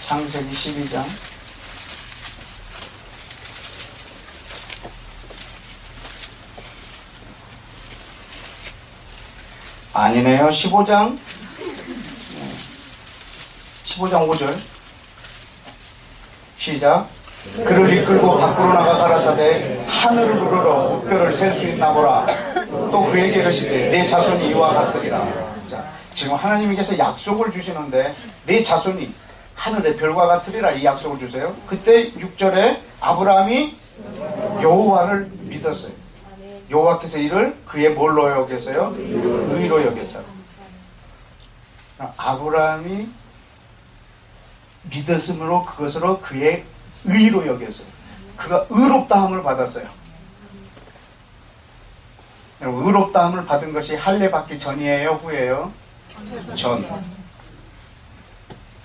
창세기 12장. 아니네요. 15장. 15장 5절. 시작. 그를 이끌고 밖으로 나가 가라사대 하늘을 우러러 무뼈를 셀 수 있나 보라. 또 그에게 이르시되 내 자손이 이와 같으리라. 자, 지금 하나님께서 약속을 주시는데 내 자손이 하늘의 별과 같으리라 이 약속을 주세요. 그때 6절에 아브라함이 여호와를 믿었어요. 여호와께서 이를 그의 뭘로 여겼어요? 의로 여겼다. 아브라함이 믿었으므로 그것으로 그의 의로 여겼어요. 그가 의롭다함을 받았어요. 여러분, 의롭다함을 받은 것이 할례 받기 전이에요, 후예요? 전.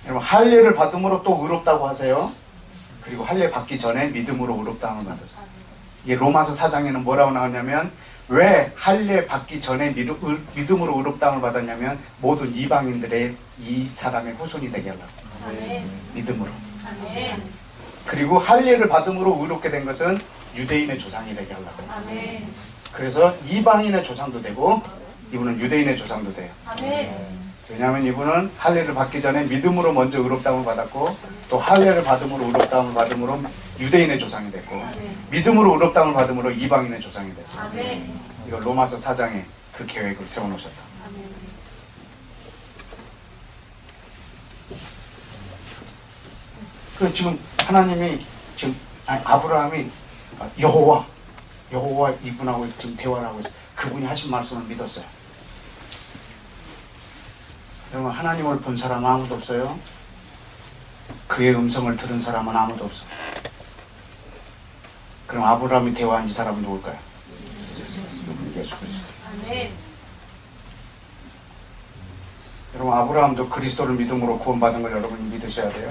여러분, 할례를 받음으로 또 의롭다고 하세요. 그리고 할례 받기 전에 믿음으로 의롭다함을 받았어요. 이게 로마서 4장에는 뭐라고 나오냐면 왜 할례 받기 전에 믿음으로 의롭다함을 받았냐면 모든 이방인들의 이 사람의 후손이 되게 하려고. 믿음으로. 그리고 할례를 받음으로 의롭게 된 것은 유대인의 조상이 되게 하려고. 그래서 이방인의 조상도 되고 이분은 유대인의 조상도 돼요. 왜냐하면 이분은 할례를 받기 전에 믿음으로 먼저 의롭다함을 받았고 또 할례를 받음으로 의롭다함을 받음으로 유대인의 조상이 됐고 믿음으로 의롭다함을 받음으로 이방인의 조상이 됐어요. 이거 로마서 4장에 그 계획을 세워놓으셨다. 그 지금 하나님이 지금 아브라함이 여호와 이분하고 지금 대화를 하고 있어요. 그분이 하신 말씀을 믿었어요. 여러분, 하나님을 본 사람은 아무도 없어요. 그의 음성을 들은 사람은 아무도 없어요. 그럼 아브라함이 대화한 이 사람은 누굴까요? 예수 그리스도. 여러분, 아브라함도 그리스도를 믿음으로 구원받은 걸 여러분이 믿으셔야 돼요.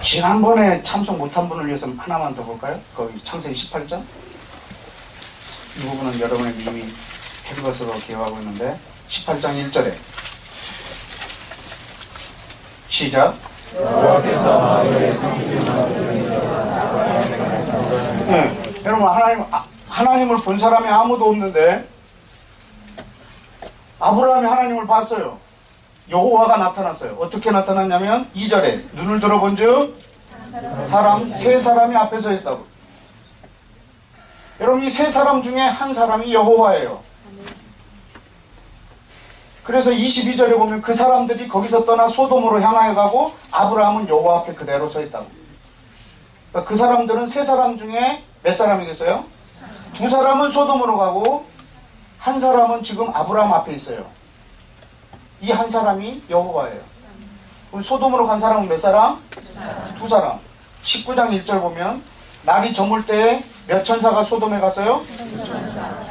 지난번에 참석 못한 분을 위해서 하나만 더 볼까요? 거기 창세기 18장. 이 부분은 여러분이 이미 한 것으로 기억하고 있는데 18장 1절에 시작. 네, 여러분, 하나님을 본 사람이 아무도 없는데 아브라함이 하나님을 봤어요. 여호와가 나타났어요. 어떻게 나타났냐면 2절에 눈을 들어본 즉 세 사람이 앞에 서 있다고. 여러분, 이 세 사람 중에 한 사람이 여호와예요. 그래서 22절에 보면 그 사람들이 거기서 떠나 소돔으로 향하여 가고 아브라함은 여호와 앞에 그대로 서 있다고. 그러니까 그 사람들은 세 사람 중에 몇 사람이겠어요? 두 사람은 소돔으로 가고 한 사람은 지금 아브라함 앞에 있어요. 이 한 사람이 여호와예요. 그럼 소돔으로 간 사람은 몇 사람? 두 사람. 19장 1절 보면 날이 저물 때에 몇 천사가 소돔에 갔어요?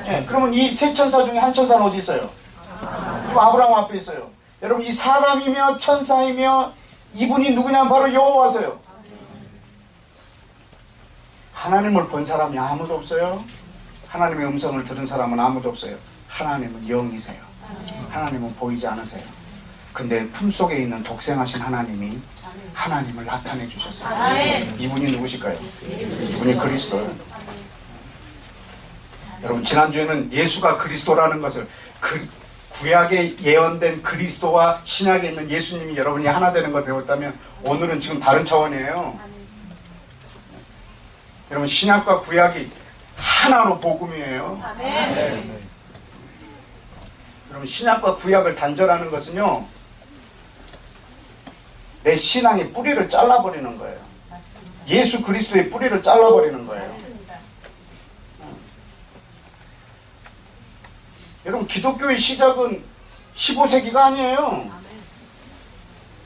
네, 그러면 이 세 천사 중에 한 천사는 어디 있어요? 그럼 아브라함 앞에 있어요. 여러분, 이 사람이며 천사이며 이분이 누구냐면 바로 여호와세요. 하나님을 본 사람이 아무도 없어요. 하나님의 음성을 들은 사람은 아무도 없어요. 하나님은 영이세요. 하나님은 보이지 않으세요. 근데 품속에 있는 독생하신 하나님이 하나님을 나타내 주셨어요. 이분이 누구실까요? 이분이 그리스도예요. 여러분, 지난주에는 예수가 그리스도라는 것을 구약에 예언된 그리스도와 신약에 있는 예수님이 여러분이 하나 되는 걸 배웠다면 오늘은 지금 다른 차원이에요. 여러분, 신약과 구약이 하나로 복음이에요. 네. 여러분, 신약과 구약을 단절하는 것은요, 내 신앙의 뿌리를 잘라버리는 거예요. 예수 그리스도의 뿌리를 잘라버리는 거예요. 여러분, 기독교의 시작은 15세기가 아니에요.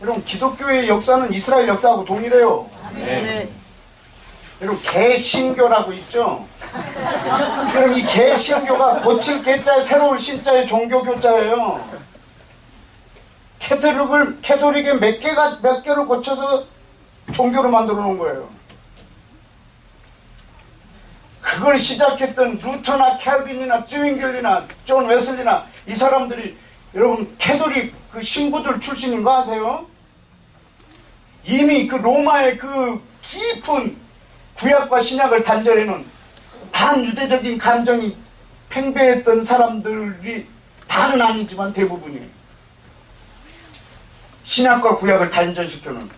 여러분, 기독교의 역사는 이스라엘 역사하고 동일해요. 여러분, 개신교라고 있죠? 여러분, 이 개신교가 고칠 개자에 새로운 신자의 종교교자예요. 캐톨릭에 몇 개를 고쳐서 종교로 만들어 놓은 거예요. 그걸 시작했던 루터나 캘빈이나 쯔윙글리나 존 웨슬리나 이 사람들이 여러분 캐톨릭 그 신부들 출신인 거 아세요? 이미 그 로마의 그 깊은 구약과 신약을 단절해놓은 반유대적인 감정이 팽배했던 사람들이 다는 아니지만 대부분이에요. 신약과 구약을 단절시켜놓은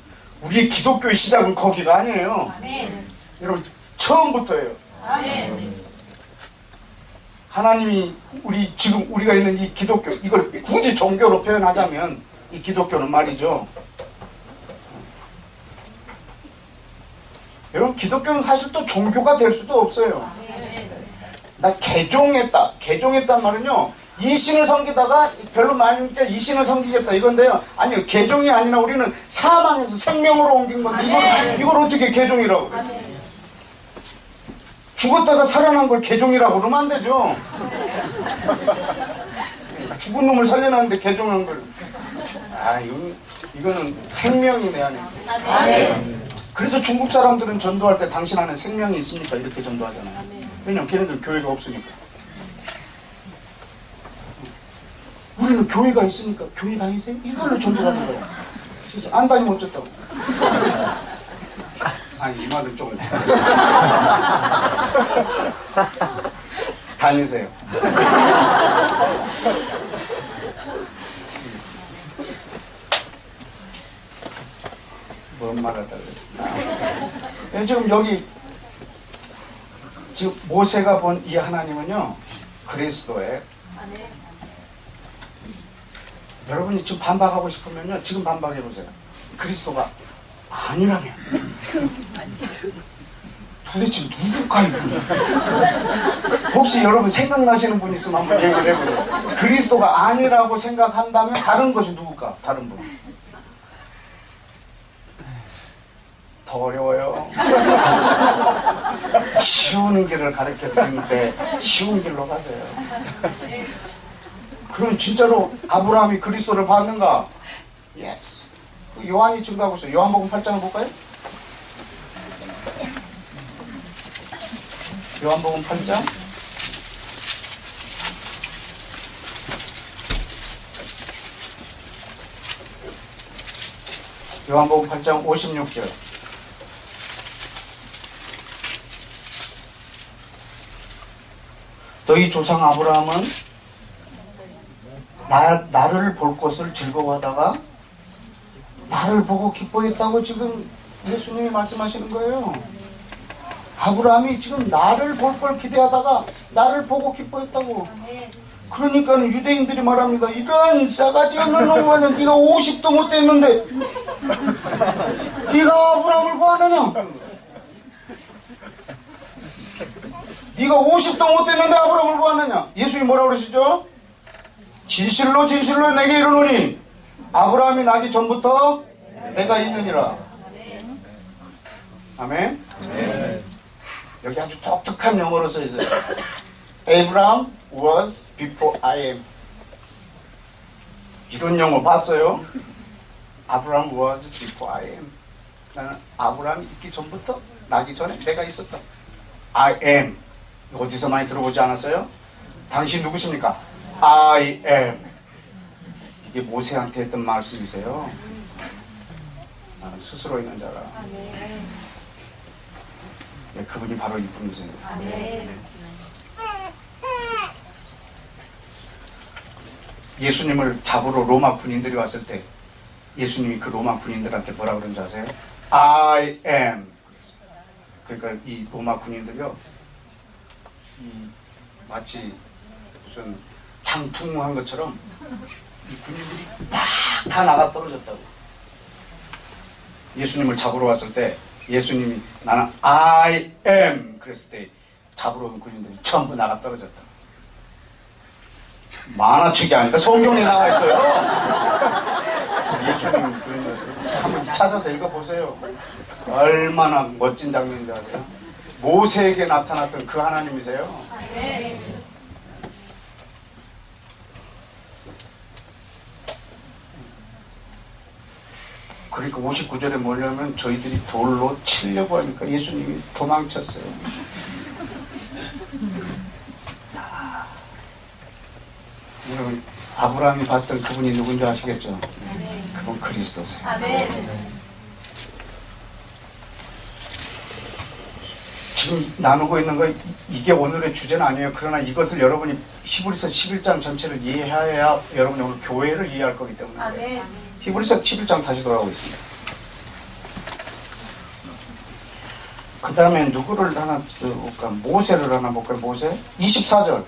우리의 기독교의 시작은 거기가 아니에요. 아멘. 여러분 처음부터예요. 아멘. 하나님이 지금 우리가 있는 이 기독교, 이걸 굳이 종교로 표현하자면 이 기독교는 말이죠. 여러분 기독교는 사실 또 종교가 될 수도 없어요. 나 개종했단 말은요, 이 신을 섬기다가 별로 많이 니까 이 신을 섬기겠다 이건데요. 아니요, 개종이 아니라 우리는 사망에서 생명으로 옮긴 건데 이걸 어떻게 개종이라고 그래요? 죽었다가 살아난 걸 개종이라고 그러면 안 되죠. 죽은 놈을 살려놨는데 개종한 걸. 이거는 생명이 내 안에. 아멘. 그래서 중국 사람들은 전도할 때 당신 안에 생명이 있습니까? 이렇게 전도하잖아요. 왜냐면 걔네들 교회가 없으니까. 우리는 교회가 있으니까 교회 다니세요? 이걸로 전도하는 거야. 그래서 안 다니면 어쩌다고. 아니, 이 말은 좀. 다니세요. 뭔 말하다 그랬어. 지금 여기, 지금 모세가 본 이 하나님은요, 그리스도예요. 여러분이 지금 반박하고 싶으면요, 지금 반박해보세요. 그리스도가 아니라면 도대체 누굴까 이분이? 혹시 여러분 생각나시는 분 있으면 한번 얘기를 해보세요. 그리스도가 아니라고 생각한다면 다른 것이 누굴까? 다른 분. 더 어려워요. 쉬운 길을 가르쳐 드리는데 쉬운 길로 가세요. 그럼 진짜로 아브라함이 그리스도를 봤는가? Yes. 요한이 증거하고 있어요. 요한복음 8장을 볼까요? 요한복음 8장. 요한복음 8장 56절. 너희 조상 아브라함은 나를 볼 것을 즐거워하다가 나를 보고 기뻐했다고 지금 예수님이 말씀하시는 거예요. 아브라함이 지금 나를 볼 걸 기대하다가 나를 보고 기뻐했다고. 그러니까 유대인들이 말합니다. 이런 싸가지 없는 놈은 네가 50도 못 됐는데 네가 아브라함을 뭐하느냐? 네가 50도 못 됐는데 아브라함을 뭐하느냐? 예수님이 뭐라고 그러시죠? 진실로 진실로 내게 이르노니 아브라함이 나기 전부터 내가 있느니라. 아멘. 여기 아주 독특한 영어로 써 있어요. Abraham was before I am. 이런 영어 봤어요? Abraham was before I am. 나는 아브라함이 있기 전부터 나기 전에 내가 있었다. I am. 이거 어디서 많이 들어보지 않았어요? 당신 누구십니까? I am. 이게 모세한테 했던 말씀이세요. 나는 스스로 있는 자라. 네, 그분이 바로 이분이세요. 예수님을 잡으러 로마 군인들이 왔을 때 예수님이 그 로마 군인들한테 뭐라 그런 줄 아세요? I am. 그러니까 이 로마 군인들이요, 마치 무슨 장풍한 것처럼 이 군인들이 막 다 나가 떨어졌다고. 예수님을 잡으러 왔을 때 예수님이 나는 I am 그랬을 때 잡으러 온 군인들이 전부 나가 떨어졌다. 만화책이 아니라 성경에 나와 있어요. 예수님 그런 한번 찾아서 읽어보세요. 얼마나 멋진 장면인지 아세요? 모세에게 나타났던 그 하나님이세요. 그러니까 59절에 뭐냐면 저희들이 돌로 치려고 하니까 예수님이 도망쳤어요. 여러분 아브라함이 봤던 그분이 누군지 아시겠죠? 그분 그리스도세요. 지금 나누고 있는 거 이게 오늘의 주제는 아니에요. 그러나 이것을 여러분이 히브리서 11장 전체를 이해해야 여러분이 오늘 교회를 이해할 거기 때문에 히브리서 11장 다시 돌아오겠습니다. 그 다음에 누구를 하나 볼까? 모세를 하나 볼까요? 모세 24절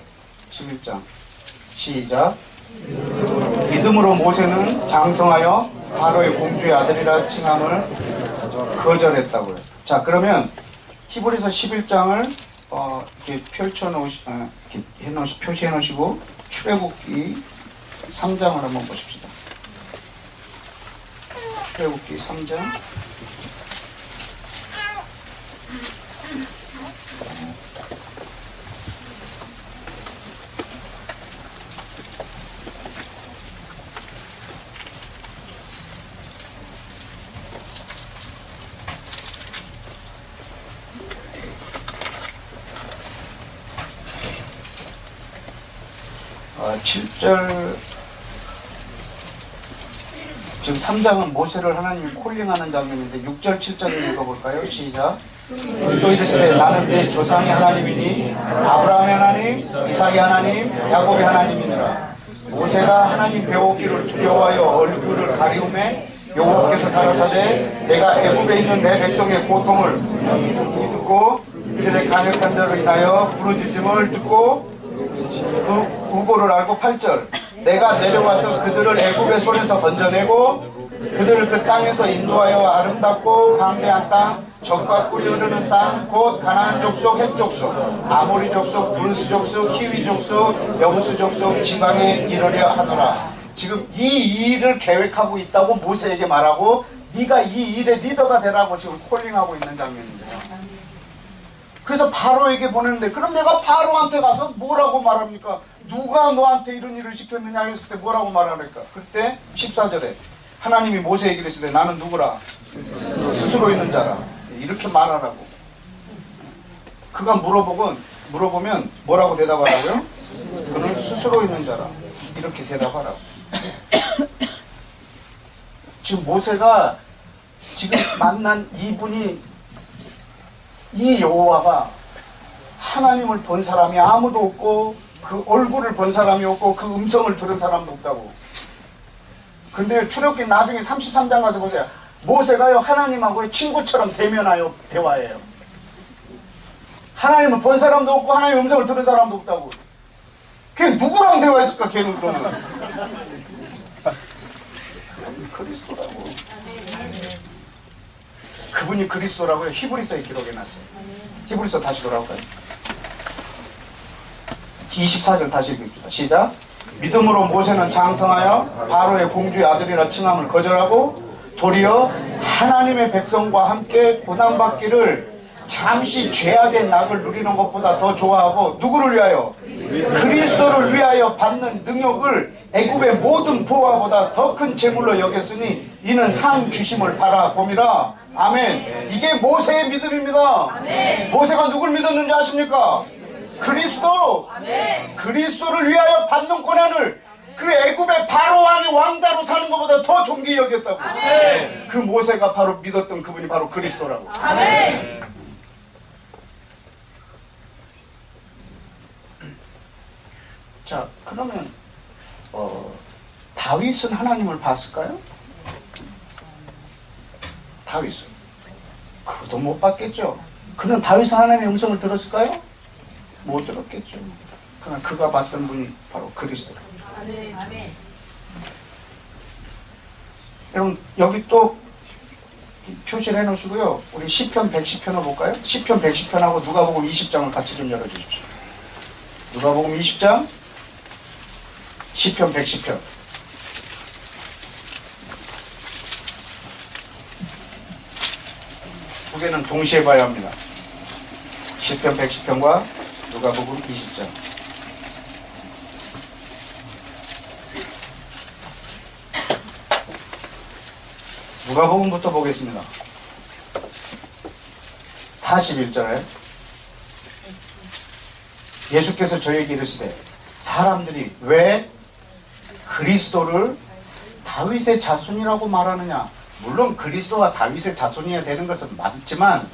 11장 시작. 믿음으로 모세는 장성하여 바로의 공주의 아들이라 칭함을 거절했다고요. 자, 그러면 히브리서 11장을 이렇게 표시해 놓으시고 출애굽기 3장을 한번 보십시다. 출애굽기 3장. 어, 7절 지금 3장은 모세를 하나님이 콜링하는 장면인데 6절 7절을 읽어볼까요? 시작. 또 이르시되 나는 내 조상의 하나님이니 아브라함의 하나님, 이삭의 하나님, 야곱의 하나님이니라. 모세가 하나님 배우기를 두려워하여 얼굴을 가리우매 여호와께서 가라사대 내가 애굽에 있는 내 백성의 고통을 듣고 그들의 강력한 자로 인하여 부르짖음을 듣고 그 우고를 알고 8절 내가 내려와서 그들을 애굽의 손에서 건져내고 그들을 그 땅에서 인도하여 아름답고 광대한 땅 젖과 꿀이 흐르는 땅 곧 가나안 족속 헷 족속 아모리 족속 브루스 족속 히위 족속 여부스 족속 지방에 이르려 하노라. 지금 이 일을 계획하고 있다고 모세에게 말하고 네가 이 일의 리더가 되라고 지금 콜링하고 있는 장면인데요. 그래서 바로에게 보내는데 그럼 내가 바로한테 가서 뭐라고 말합니까? 누가 너한테 이런 일을 시켰느냐 했을 때 뭐라고 말하니까 그때 14절에 하나님이 모세에게 이르시되 나는 누구라? 스스로 있는 자라. 이렇게 말하라고. 그가 물어보면 뭐라고 대답하라고요? 그는 스스로 있는 자라. 이렇게 대답하라고. 지금 모세가 지금 만난 이분이 이 여호와가 하나님을 본 사람이 아무도 없고 그 얼굴을 본 사람이 없고 그 음성을 들은 사람도 없다고. 근데 출애굽기 나중에 33장 가서 보세요. 모세가요 하나님하고 친구처럼 대면하여 대화해요. 하나님을 본 사람도 없고 하나님의 음성을 들은 사람도 없다고. 걔 누구랑 대화했을까 걔는 그러면. 그리스도라고. 그분이 그리스도라고요. 히브리서에 기록해놨어요. 히브리서 다시 돌아올까요? 24절 다시 읽읍시다. 시작. 믿음으로 모세는 장성하여 바로의 공주의 아들이라 칭함을 거절하고 도리어 하나님의 백성과 함께 고난받기를 잠시 죄악의 낙을 누리는 것보다 더 좋아하고 누구를 위하여? 그리스도를 위하여 받는 능력을 애굽의 모든 부하보다 더 큰 재물로 여겼으니 이는 상 주심을 바라봄이라. 아멘. 이게 모세의 믿음입니다. 아멘. 모세가 누굴 믿었는지 아십니까? 그리스도. 아멘. 그리스도를 위하여 받는 고난을 그 애굽의 바로 왕의 왕자로 사는 것보다 더 존귀히 여겼다고. 아멘. 그 모세가 바로 믿었던 그분이 바로 그리스도라고. 아멘. 자, 그러면 다윗은 하나님을 봤을까요? 다윗은 그도 못 봤겠죠. 그는 다윗은 하나님의 음성을 들었을까요? 못 들었겠죠. 그러나 그가 봤던 분이 바로 그리스도. 아멘. 여러분 여기 또 표시를 해놓으시고요. 우리 시편 110편을 볼까요? 시편 110편하고 누가복음 20장을 같이 좀 열어주십시오. 누가복음 20장 시편 110편. 두 개는 동시에 봐야 합니다. 시편 110편과 누가복음 20장. 누가복음부터 보겠습니다. 41절에 예수께서 저에게 이르시되 사람들이 왜 그리스도를 다윗의 자손이라고 말하느냐. 물론 그리스도가 다윗의 자손이어야 되는 것은 맞지만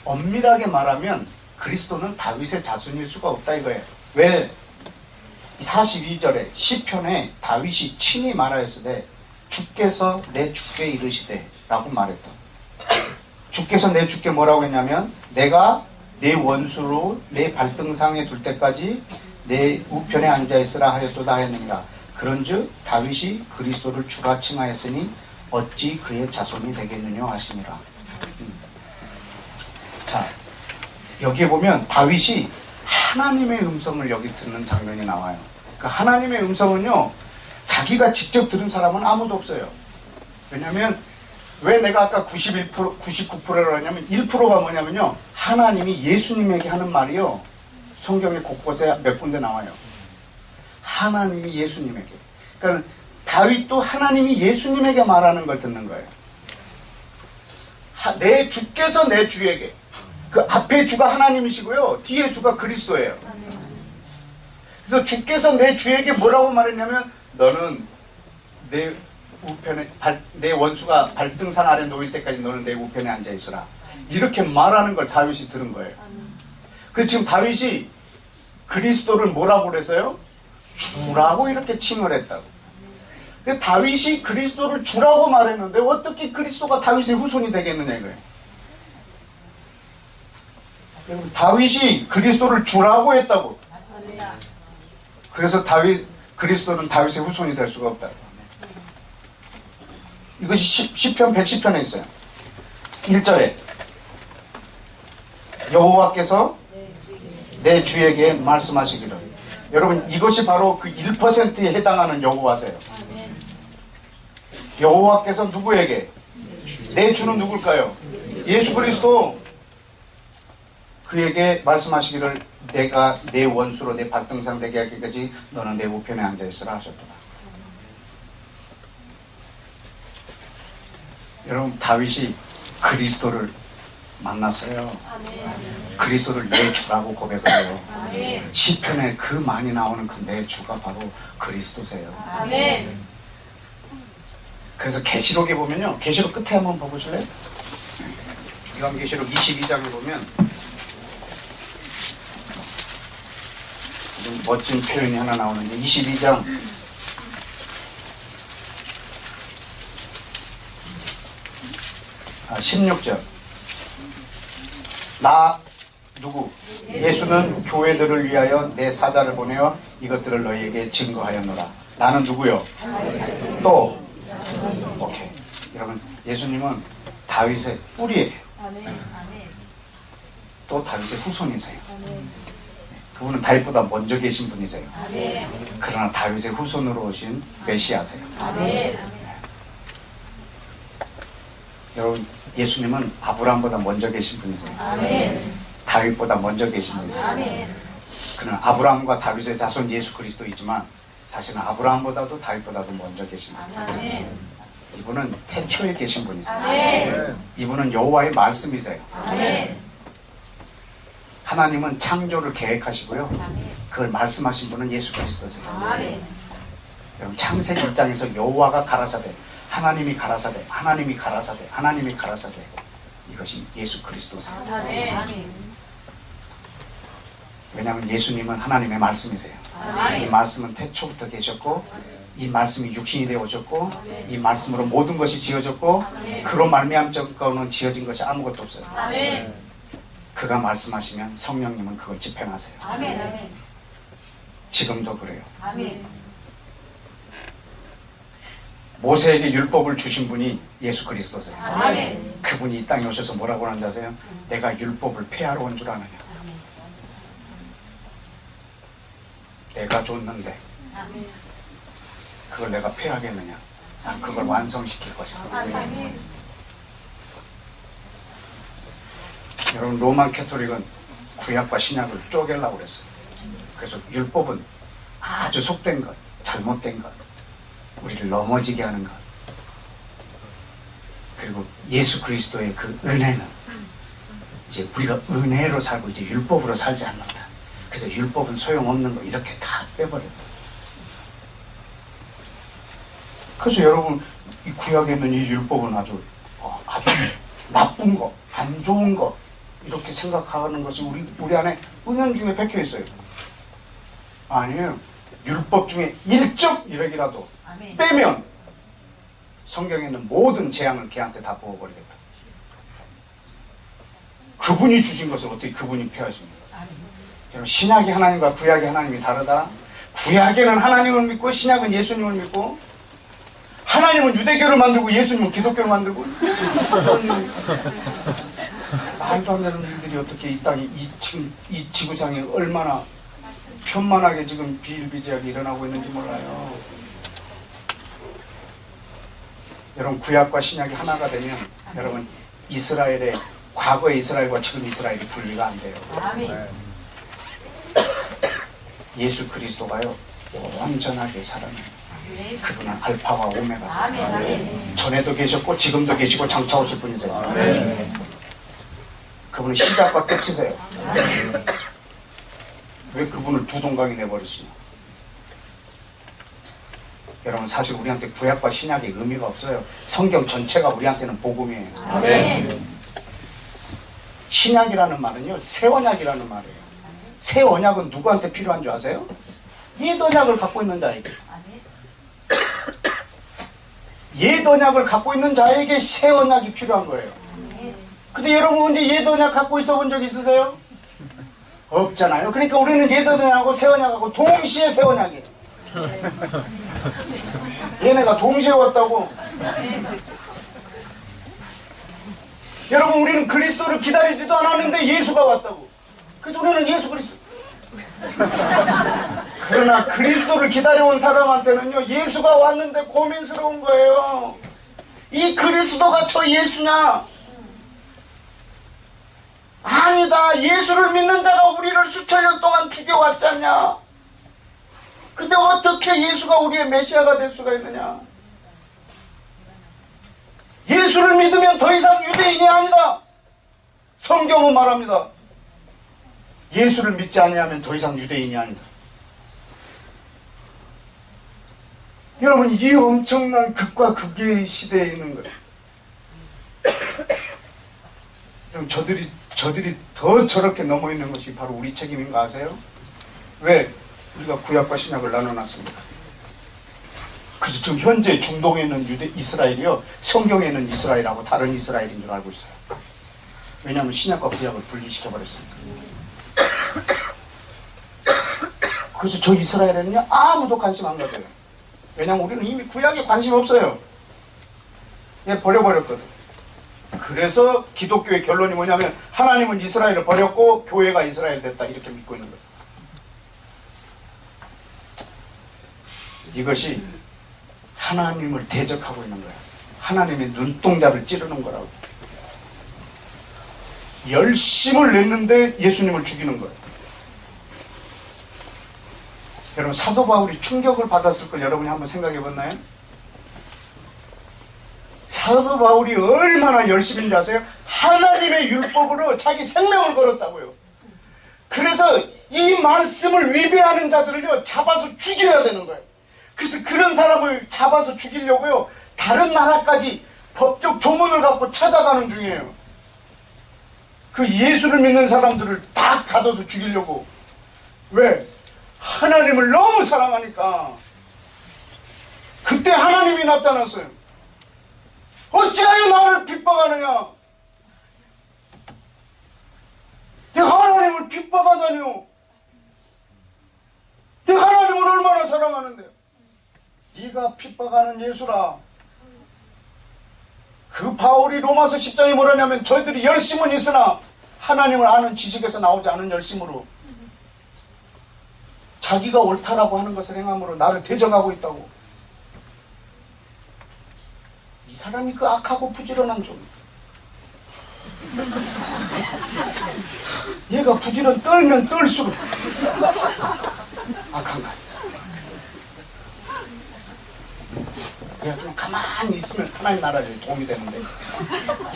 엄밀하게 말하면 그리스도는 다윗의 자손일 수가 없다 이거예요. 왜? 42절에 시편에 다윗이 친히 말하였으되 주께서 내 주께 이르시되 라고 말했다. 주께서 내 주께 뭐라고 했냐면 내가 내 원수로 내 발등상에 둘 때까지 내 우편에 앉아있으라 하였도다 하였느니라. 그런즉 다윗이 그리스도를 주라 칭하였으니 어찌 그의 자손이 되겠느냐 하시니라. 자, 여기에 보면 다윗이 하나님의 음성을 여기 듣는 장면이 나와요. 그 하나님의 음성은요, 자기가 직접 들은 사람은 아무도 없어요. 왜냐하면 왜 내가 아까 91%, 99%라고 하냐면 1%가 뭐냐면요, 하나님이 예수님에게 하는 말이요, 성경에 곳곳에 몇 군데 나와요. 하나님이 예수님에게. 그러니까 다윗도 하나님이 예수님에게 말하는 걸 듣는 거예요. 내 주께서 내 주에게. 그 앞에 주가 하나님이시고요, 뒤에 주가 그리스도예요. 그래서 주께서 내 주에게 뭐라고 말했냐면 너는 내 우편에 내 원수가 발등상 아래 놓일 때까지 너는 내 우편에 앉아 있으라. 이렇게 말하는 걸 다윗이 들은 거예요. 그래서 지금 다윗이 그리스도를 뭐라고 그랬어요? 주라고 이렇게 칭을 했다고. 다윗이 그리스도를 주라고 말했는데 어떻게 그리스도가 다윗의 후손이 되겠느냐 이거예요. 다윗이 그리스도를 주라고 했다고. 그래서 그리스도는 다윗의 후손이 될 수가 없다. 이것이 시편 110편에 있어요. 1절에 여호와께서 내 주에게 말씀하시기를. 여러분, 이것이 바로 그 1%에 해당하는 여호와세요. 여호와께서 누구에게? 내 주는 누굴까요? 예수 그리스도. 그에게 말씀하시기를 내가 내 원수로 내 발등상 되게 하기까지 너는 내 우편에 앉아있으라 하셨도다. 여러분, 다윗이 그리스도를 만났어요. 그리스도를 내 주라고 고백을 해요. 시편에 그 많이 나오는 그 내 주가 바로 그리스도세요. 그래서 계시록에 보면요, 계시록 끝에 한번 봐보실래요? 요한계시록 22장에 보면 좀 멋진 표현이 하나 나오는데 22장 16절 나 누구? 예수는 교회들을 위하여 내 사자를 보내어 이것들을 너희에게 증거하였노라. 나는 누구요? 또 오케이. 여러분, 예수님은 다윗의 뿌리예요. 또 다윗의 후손이세요. 그분은 다윗보다 먼저 계신 분이세요. 그러나 다윗의 후손으로 오신 메시아세요. 여러분, 예수님은 아브라함보다 먼저 계신 분이세요. 다윗보다 먼저 계신 분이세요. 그러나 아브라함과 다윗의 자손 예수 그리스도이지만 사실은 아브라함보다도 다윗보다도 먼저 계신 분이세요. 이분은 태초에 계신 분이세요. 이분은 여호와의 말씀이세요. 하나님은 창조를 계획하시고요, 그걸 말씀하신 분은 예수 그리스도세요. 여러분, 창세기 1장에서 여호와가 가라사대, 하나님이 가라사대, 하나님이 가라사대, 하나님이 가라사대, 이것이 예수 그리스도세요. 왜냐하면 예수님은 하나님의 말씀이세요. 이 말씀은 태초부터 계셨고 이 말씀이 육신이 되어 오셨고 이 말씀으로 모든 것이 지어졌고 그로 말미암고는 지어진 것이 아무것도 없어요. 그가 말씀하시면 성령님은 그걸 집행하세요. 지금도 그래요. 모세에게 율법을 주신 분이 예수 그리스도세요. 그분이 이 땅에 오셔서 뭐라고 하는지 아세요? 내가 율법을 폐하러 온 줄 아느냐. 내가 줬는데 그걸 내가 폐하겠느냐. 난 그걸 완성시킬 것이다. 여러분, 로만 캐토릭은 구약과 신약을 쪼개려고 그랬어요. 그래서 율법은 아주 속된 것, 잘못된 것, 우리를 넘어지게 하는 것. 그리고 예수 그리스도의 그 은혜는 이제 우리가 은혜로 살고 이제 율법으로 살지 않는다. 그래서 율법은 소용없는 거 이렇게 다 빼버려요. 그래서 여러분 이 구약에 있는 이 율법은 아주 나쁜 거, 안 좋은 거 이렇게 생각하는 것이 우리 안에 은연중에 박혀 있어요. 아니에요. 율법 중에 1.1억이라도 빼면 성경에 있는 모든 재앙을 걔한테 다 부어버리겠다. 그분이 주신 것을 어떻게 그분이 폐하십니까? 여러분 신약이 하나님과 구약이 하나님이 다르다. 구약에는 하나님을 믿고 신약은 예수님을 믿고, 하나님은 유대교를 만들고 예수님은 기독교를 만들고, 말도 안 되는 일들이 어떻게 이 땅에 이 지구상에 얼마나 편만하게 지금 비일비재하게 일어나고 있는지 몰라요. 여러분 예수과 신약이 하나가 되면 여러분 이스라엘의 과거의 이스라엘과 지금 이스라엘이 분리가 안 돼요. 아멘. 예수 그리스도가요 온전하게 살아요. 그분은 알파와 오메가세요. 아멘. 전에도 계셨고 지금도 계시고 장차 오실 분이세요. 그분은 시작과 끝이세요. 왜 그분을 두 동강이 내버리시냐? 여러분 사실 우리한테 구약과 신약의 의미가 없어요. 성경 전체가 우리한테는 복음이에요. 아멘. 신약이라는 말은요 새 언약이라는 말이에요. 새 언약은 누구한테 필요한 줄 아세요? 옛 언약을 갖고 있는 자에게. 옛 언약을 갖고 있는 자에게 새 언약이 필요한 거예요. 근데 여러분 언제 옛 언약 갖고 있어 본 적 있으세요? 없잖아요. 그러니까 우리는 옛 언약하고 새 언약하고 동시에 새 언약이에요. 얘네가 동시에 왔다고. 여러분 우리는 그리스도를 기다리지도 않았는데 예수가 왔다고. 그래서 우리는 예수 그리스도. 그러나 그리스도를 기다려온 사람한테는요 예수가 왔는데 고민스러운 거예요. 이 그리스도가 저 예수냐? 아니다. 예수를 믿는 자가 우리를 수천 년 동안 죽여왔지 않냐? 근데 어떻게 예수가 우리의 메시아가 될 수가 있느냐? 예수를 믿으면 더 이상 유대인이 아니다. 성경은 말합니다. 예수를 믿지 아니하면 더 이상 유대인이 아니다. 여러분 이 엄청난 극과 극의 시대에 있는 거예요. 여러분 저들이 더 저렇게 넘어 있는 것이 바로 우리 책임인 거 아세요? 왜? 우리가 구약과 신약을 나눠놨습니다. 그래서 지금 현재 중동에 있는 이스라엘이요 성경에 있는 이스라엘하고 다른 이스라엘인 줄 알고 있어요. 왜냐하면 신약과 구약을 분리시켜버렸으니까. 그래서 저 이스라엘에는요 아무도 관심 안 가져요. 왜냐하면 우리는 이미 구약에 관심 없어요. 얘 버려버렸거든. 그래서 기독교의 결론이 뭐냐면 하나님은 이스라엘을 버렸고 교회가 이스라엘 됐다 이렇게 믿고 있는 거예요. 이것이 하나님을 대적하고 있는 거예요. 하나님의 눈동자를 찌르는 거라고. 열심을 냈는데 예수님을 죽이는 거예요. 여러분 사도 바울이 충격을 받았을 걸 여러분이 한번 생각해 봤나요? 사도 바울이 얼마나 열심인지 아세요? 하나님의 율법으로 자기 생명을 걸었다고요. 그래서 이 말씀을 위배하는 자들을요 잡아서 죽여야 되는 거예요. 그래서 그런 사람을 잡아서 죽이려고요 다른 나라까지 법적 조문을 갖고 찾아가는 중이에요. 그 예수를 믿는 사람들을 다 가둬서 죽이려고. 왜? 하나님을 너무 사랑하니까. 그때 하나님이 나타났어요. 어찌하여 나를 핍박하느냐? 내가 하나님을 핍박하다니요. 내가 하나님을 얼마나 사랑하는데. 네가 핍박하는 예수라. 그 바울이 로마서 10장에 뭐라냐면 저희들이 열심은 있으나 하나님을 아는 지식에서 나오지 않은 열심으로 자기가 옳다라고 하는 것을 행함으로 나를 대적하고 있다고. 이 사람이 그 악하고 부지런한 종. 얘가 부지런 떨면 떨수록 악한 거야. 얘가 그냥 가만히 있으면 하나님 나라에 도움이 되는데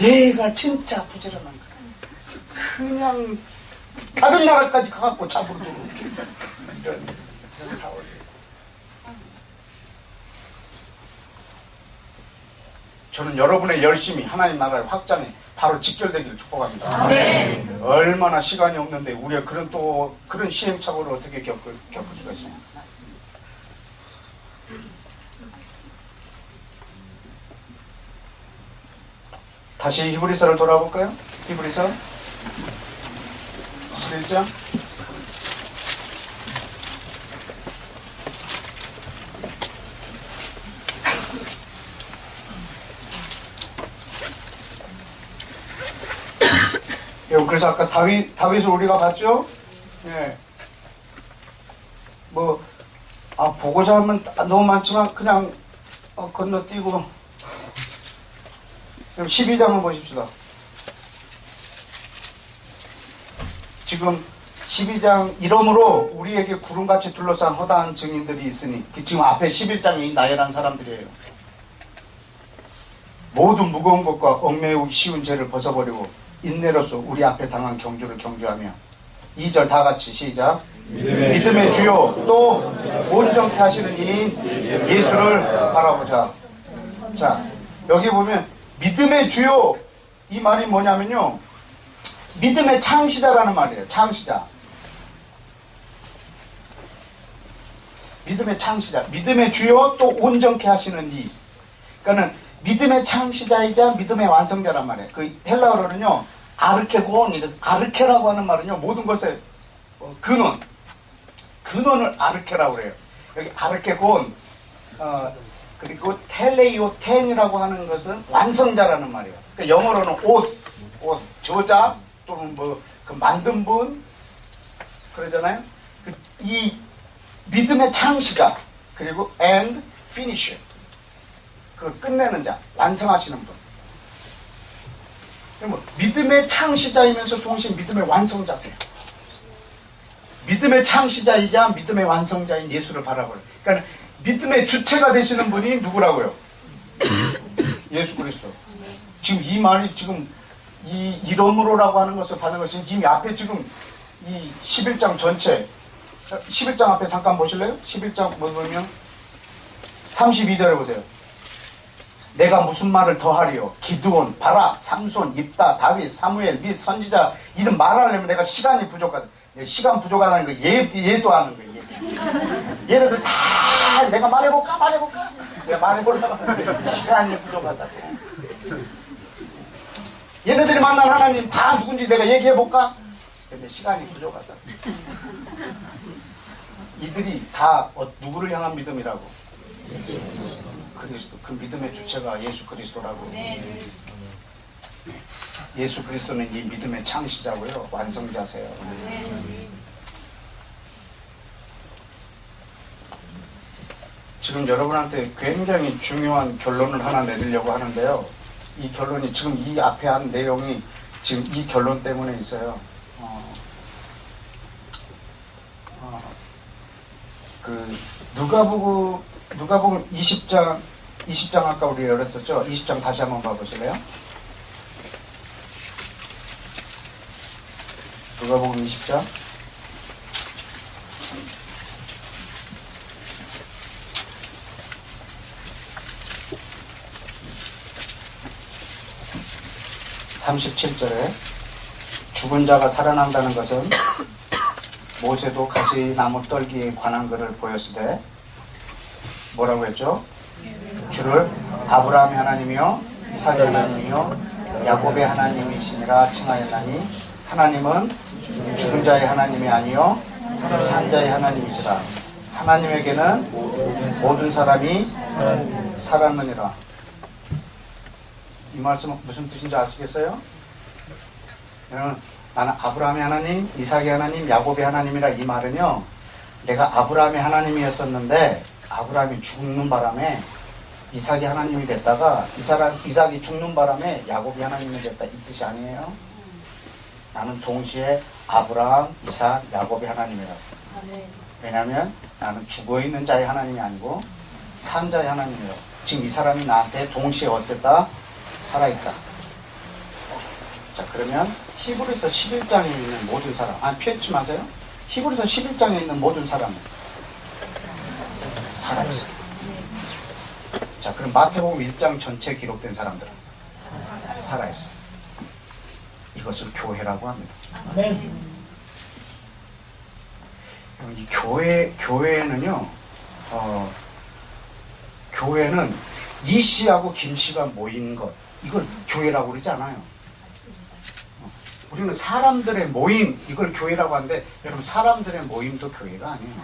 얘가 진짜 부지런한 거야. 그냥 다른 나라까지 가갖고 잡으러 이런 사월이. 저는 여러분의 열심히 하나님 나라의 확장에 바로 직결되기를 축복합니다. 아멘. 얼마나 시간이 없는데 우리가 그런 시행착오를 어떻게 겪을 수가 있어요? 다시 히브리서를 돌아볼까요? 히브리서 11장. 그래서 아까 다윗을 우리가 봤죠? 예. 보고자 하면 너무 많지만 그냥 건너뛰고. 그럼 12장을 보십시다. 지금 12장 이러므로 우리에게 구름같이 둘러싼 허다한 증인들이 있으니 지금 앞에 11장이 나열한 사람들이에요. 모든 무거운 것과 얽매우기 쉬운 죄를 벗어버리고 인내로서 우리 앞에 당한 경주를 경주하며 2절 다 같이 시작. 믿음의 주요 또 온전케 하시는 이인 예수를 바라보자. 자, 여기 보면 믿음의 주요, 이 말이 뭐냐면요, 믿음의 창시자라는 말이에요. 창시자. 믿음의 창시자. 믿음의 주요 또 온전케 하시는 이. 그러니까는 믿음의 창시자이자 믿음의 완성자란 말이에요. 그 헬라어로는요, 아르케곤, 아르케라고 하는 말은요, 모든 것의 근원을 아르케라고 그래요. 여기 아르케곤, 그리고 텔레이오텐이라고 하는 것은 완성자라는 말이에요. 그러니까 영어로는 옷, 저자, 또는 그 만든 분, 그러잖아요. 이 믿음의 창시자, 그리고 and finisher. 그걸 끝내는 자, 완성하시는 분. 믿음의 창시자이면서 동시에 믿음의 완성자세요. 믿음의 창시자이자 믿음의 완성자인 예수를 바라보는. 그러니까 믿음의 주체가 되시는 분이 누구라고요? 예수 그리스도. 지금 이 말이 지금 이러므로라고 하는 것을 받는 것은 이미 앞에 지금 이 11장 전체, 11장 앞에 잠깐 보실래요? 11장 보면 32절에 보세요. 내가 무슨 말을 더하리요? 기드온, 바락, 삼손, 입다, 다윗, 사무엘 및 선지자 이름 말하려면 내가 시간이 부족하다. 시간 부족하다는 거 얘도 하는 거예요. 얘네들 다 내가 말해볼까? 내가 말해보려고 하는데 시간이 부족하다. 얘네들이 만난 하나님 다 누군지 내가 얘기해볼까? 근데 시간이 부족하다. 이들이 다 누구를 향한 믿음이라고? 그리스도. 그 믿음의 주체가 예수 그리스도라고. 예수 그리스도는 이 믿음의 창시자고요, 완성자세요. 지금 여러분한테 굉장히 중요한 결론을 하나 내리려고 하는데요. 이 결론이 지금 이 앞에 한 내용이 지금 이 결론 때문에 있어요. 그 누가복음 20장 아까 우리 열었었죠? 20장 다시 한번 봐보실래요? 누가복음 20장 37절에 죽은 자가 살아난다는 것은 모세도 가시나무 떨기에 관한 것을 보였으되 뭐라고 했죠? 주를 아브라함의 하나님이요 이삭의 하나님이요 야곱의 하나님이시니라 칭하였나니 하나님은 죽은 자의 하나님이 아니요 산 자의 하나님이시라. 하나님에게는 모든 사람이 살았느니라. 이 말씀은 무슨 뜻인지 아시겠어요? 여러분, 나는 아브라함의 하나님, 이삭의 하나님, 야곱의 하나님이라. 이 말은요, 내가 아브라함의 하나님이었었는데 아브라함이 죽는 바람에 이삭이 하나님이 됐다가 이삭이 죽는 바람에 야곱이 하나님이 됐다, 이 뜻이 아니에요. 나는 동시에 아브라함, 이삭, 야곱의 하나님이라고. 왜냐하면 나는 죽어있는 자의 하나님이 아니고 산자의 하나님이에요. 지금 이 사람이 나한테 동시에 어땠다? 살아있다. 자, 그러면 히브리서 11장에 있는 모든 사람, 피하지 마세요. 히브리서 11장에 있는 모든 사람은 살아있어요. 자, 그럼 마태복음 1장 전체 기록된 사람들은 살아있어요. 이것을 교회라고 합니다. 네. 이 교회는요, 교회는 이 씨하고 김 씨가 모인 것, 이걸 교회라고 그러지 않아요. 우리는 사람들의 모임, 이걸 교회라고 하는데, 여러분, 사람들의 모임도 교회가 아니에요.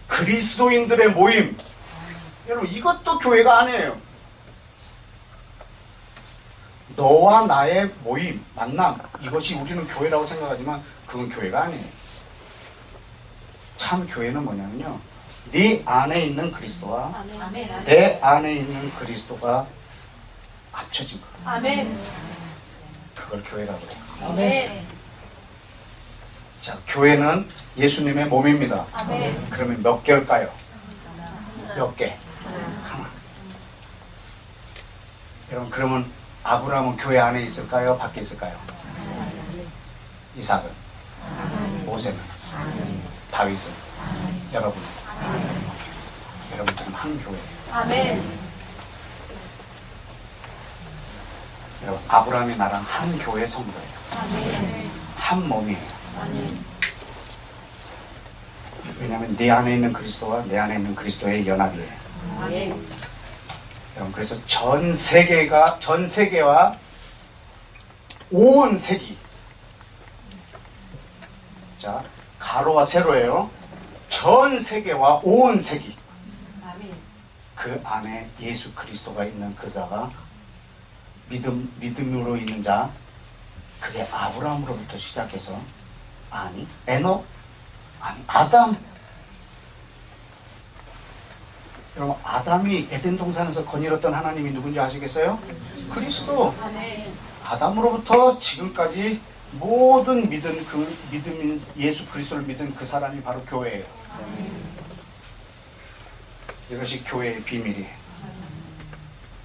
그리스도인들의 모임, 여러분, 이것도 교회가 아니에요. 너와 나의 모임, 만남, 이것이 우리는 교회라고 생각하지만 그건 교회가 아니에요. 참 교회는 뭐냐면요, 네 안에 있는 그리스도와 아멘. 내 안에 있는 그리스도가 합쳐진 거. 아멘. 그걸 교회라고 해요. 아멘. 자, 교회는 예수님의 몸입니다. 아멘. 그러면 몇 개일까요? 몇 개? 하나. 여러분, 그러면 아브라함은 교회 안에 있을까요? 밖에 있을까요? 이삭은? 모세는? 다윗은? 여러분은? 여러분들은 한 교회. 아멘. 여러분, 아브라함이 나랑 한 교회 성도예요. 아멘. 한 몸이에요. 아멘. 왜냐하면 내 안에 있는 그리스도와 내 안에 있는 그리스도의 연합이에요. 아멘. 여러분, 그래서 전 세계와 온 세기. 자, 가로와 세로예요. 전 세계와 온 세기. 그 안에 예수 그리스도가 있는 그 자가 믿음으로 있는 자, 그게 아브라함으로부터 시작해서, 아니, 에녹, 아니, 아담. 여러분, 아담이 에덴 동산에서 거닐었던 하나님이 누군지 아시겠어요? 그리스도. 아멘. 아담으로부터 지금까지 모든 믿음인 예수 그리스도를 믿은 그 사람이 바로 교회예요. 이것이 교회의 비밀이에요.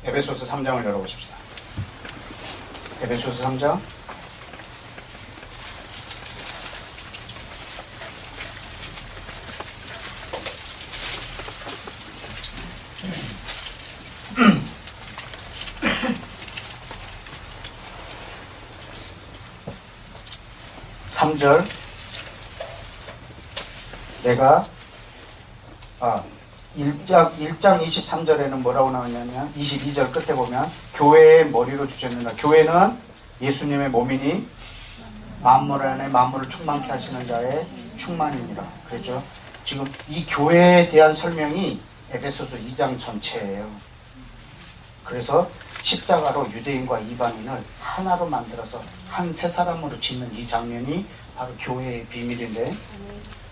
에베소서 3장을 열어보십시다. 에베소서 3장. (3절) 내가 1장 23절에는 뭐라고 나오냐면 22절 끝에 보면 교회의 머리로 주셨느니라. 교회는 예수님의 몸이니 만물 안에 만물을 충만케 하시는 자의 충만이니라. 그랬죠. 지금 이 교회에 대한 설명이 에베소서 2장 전체예요. 그래서 십자가로 유대인과 이방인을 하나로 만들어서 한 세 사람으로 짓는 이 장면이 바로 교회의 비밀인데,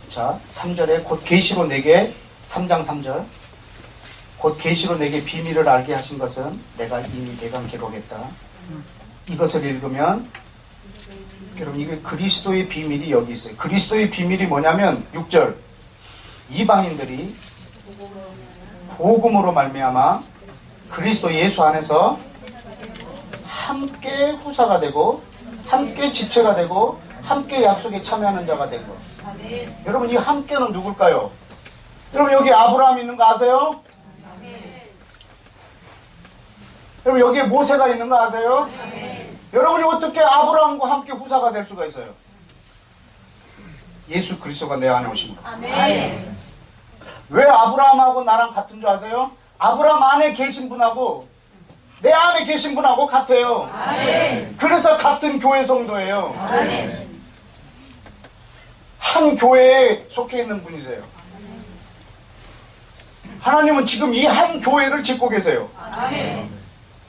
자 3절에 곧 계시로 내게 3장 3절 곧 계시로 내게 비밀을 알게 하신 것은 내가 이미 대강 기록했다. 이것을 읽으면 여러분, 이게 그리스도의 비밀이 여기 있어요. 그리스도의 비밀이 뭐냐면 6절 이방인들이 복음으로 말미암아 그리스도 예수 안에서 함께 후사가 되고 함께 지체가 되고 함께 약속에 참여하는 자가 된 것. 아멘. 여러분, 이 함께는 누굴까요? 여러분, 여기 아브라함 있는 거 아세요? 여러분, 여기에 모세가 있는 거 아세요? 여러분이 어떻게 아브라함과 함께 후사가 될 수가 있어요? 예수 그리스도가 내 안에 오신 거. 아멘. 왜 아브라함하고 나랑 같은 줄 아세요? 아브라함 안에 계신 분하고 내 안에 계신 분하고 같아요. 아멘. 그래서 같은 교회 성도예요. 아멘. 한 교회에 속해 있는 분이세요. 하나님은 지금 이 한 교회를 짓고 계세요. 아멘.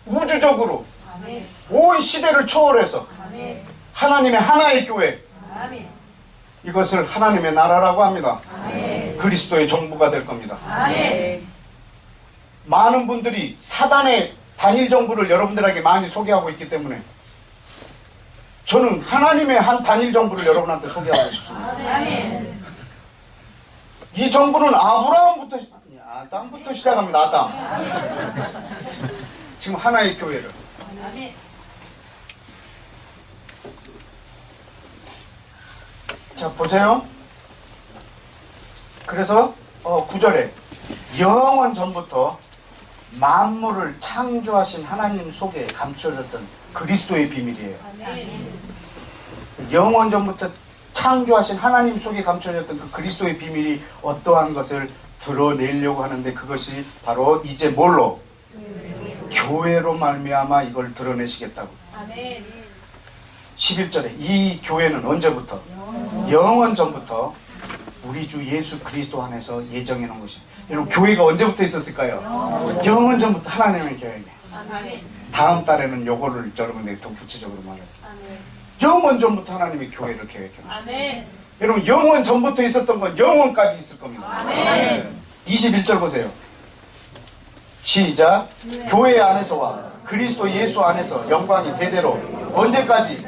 우주적으로 아멘. 온 시대를 초월해서 아멘. 하나님의 하나의 교회, 아멘. 이것을 하나님의 나라라고 합니다. 아멘. 그리스도의 정부가 될 겁니다. 아멘. 많은 분들이 사단의 단일 정부를 여러분들에게 많이 소개하고 있기 때문에 저는 하나님의 한 단일 정부를 여러분한테 소개하고 싶습니다. 아멘. 이 정부는 아브라함부터 아담부터 시작합니다. 아담. 지금 하나의 교회를. 아멘. 자, 보세요. 그래서 9절에 영원 전부터 만물을 창조하신 하나님 속에 감춰졌던 그리스도의 비밀이에요. 아멘. 영원 전부터 창조하신 하나님 속에 감춰졌던 그 그리스도의 비밀이 어떠한 것을 드러내려고 하는데, 그것이 바로 이제 뭘로? 교회로 말미암아 이걸 드러내시겠다고. 아멘. 11절에 이 교회는 언제부터? 영원 전부터 우리 주 예수 그리스도 안에서 예정해 놓은 것이. 여러분, 교회가 언제부터 있었을까요? 영원 전부터 하나님의 교회에. 아멘. 다음 달에는 요거를 여러분들이 더 구체적으로 말해요. 아멘. 영원 전부터 하나님의 교회를 계획해 놓으셨어요. 아멘. 여러분, 영원 전부터 있었던 건 영원까지 있을 겁니다. 아멘. 21절 보세요. 시작. 교회 안에서와 그리스도 예수 안에서 영광이 대대로 언제까지?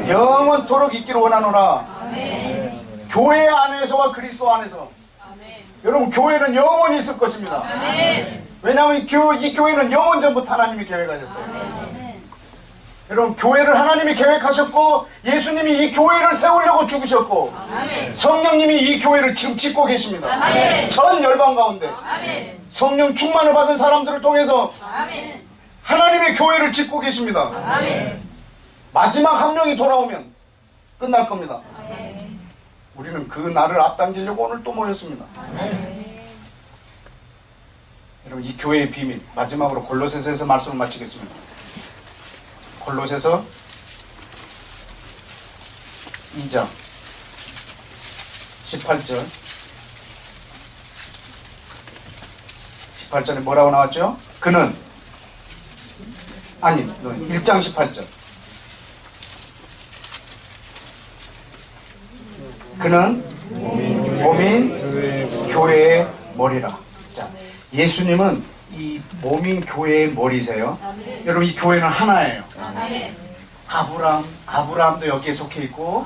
영원토록 있기를 원하노라. 아멘. 교회 안에서와 그리스도 안에서. 아멘. 여러분, 교회는 영원히 있을 것입니다. 아멘. 왜냐하면 이 교회는 영원 전부터 하나님이 계획하셨어요. 여러분, 교회를 하나님이 계획하셨고, 예수님이 이 교회를 세우려고 죽으셨고, 아멘. 성령님이 이 교회를 지금 짓고 계십니다. 아멘. 전 열방 가운데 아멘. 성령 충만을 받은 사람들을 통해서 아멘. 하나님의 교회를 짓고 계십니다. 아멘. 마지막 한 명이 돌아오면 끝날 겁니다. 아멘. 우리는 그 날을 앞당기려고 오늘 또 모였습니다. 여러분, 이 교회의 비밀, 마지막으로 골로새서에서 말씀을 마치겠습니다. 골로새서 2장 18절. 18절에 뭐라고 나왔죠? 그는, 아니 1장 18절. 그는 몸인 교회의 머리라. 자, 예수님은 이 몸인 교회의 머리세요. 여러분, 이 교회는 하나예요. 아멘. 아브라함도 여기에 속해 있고,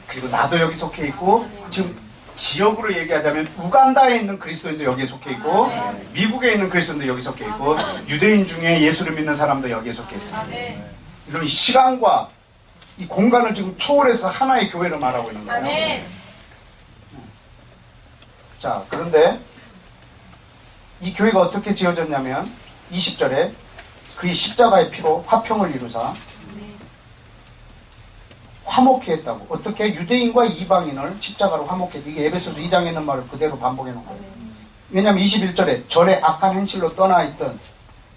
그리고 나도 여기 속해 있고, 지금 지역으로 얘기하자면 우간다에 있는 그리스도인도 여기에 속해 있고, 미국에 있는 그리스도인도 여기 속해 있고, 유대인 중에 예수를 믿는 사람도 여기에 속해 있어요. 아멘. 이런 시간과 이 공간을 지금 초월해서 하나의 교회를 말하고 있는 거예요. 아멘. 자, 그런데 이 교회가 어떻게 지어졌냐면 20절에 그의 십자가의 피로 화평을 이루사 화목케 했다고. 어떻게? 유대인과 이방인을 십자가로 화목케 했다. 이게 에베소서 2장에 있는 말을 그대로 반복해 놓은 거예요. 왜냐하면 21절에 전에 악한 행실로 떠나 있던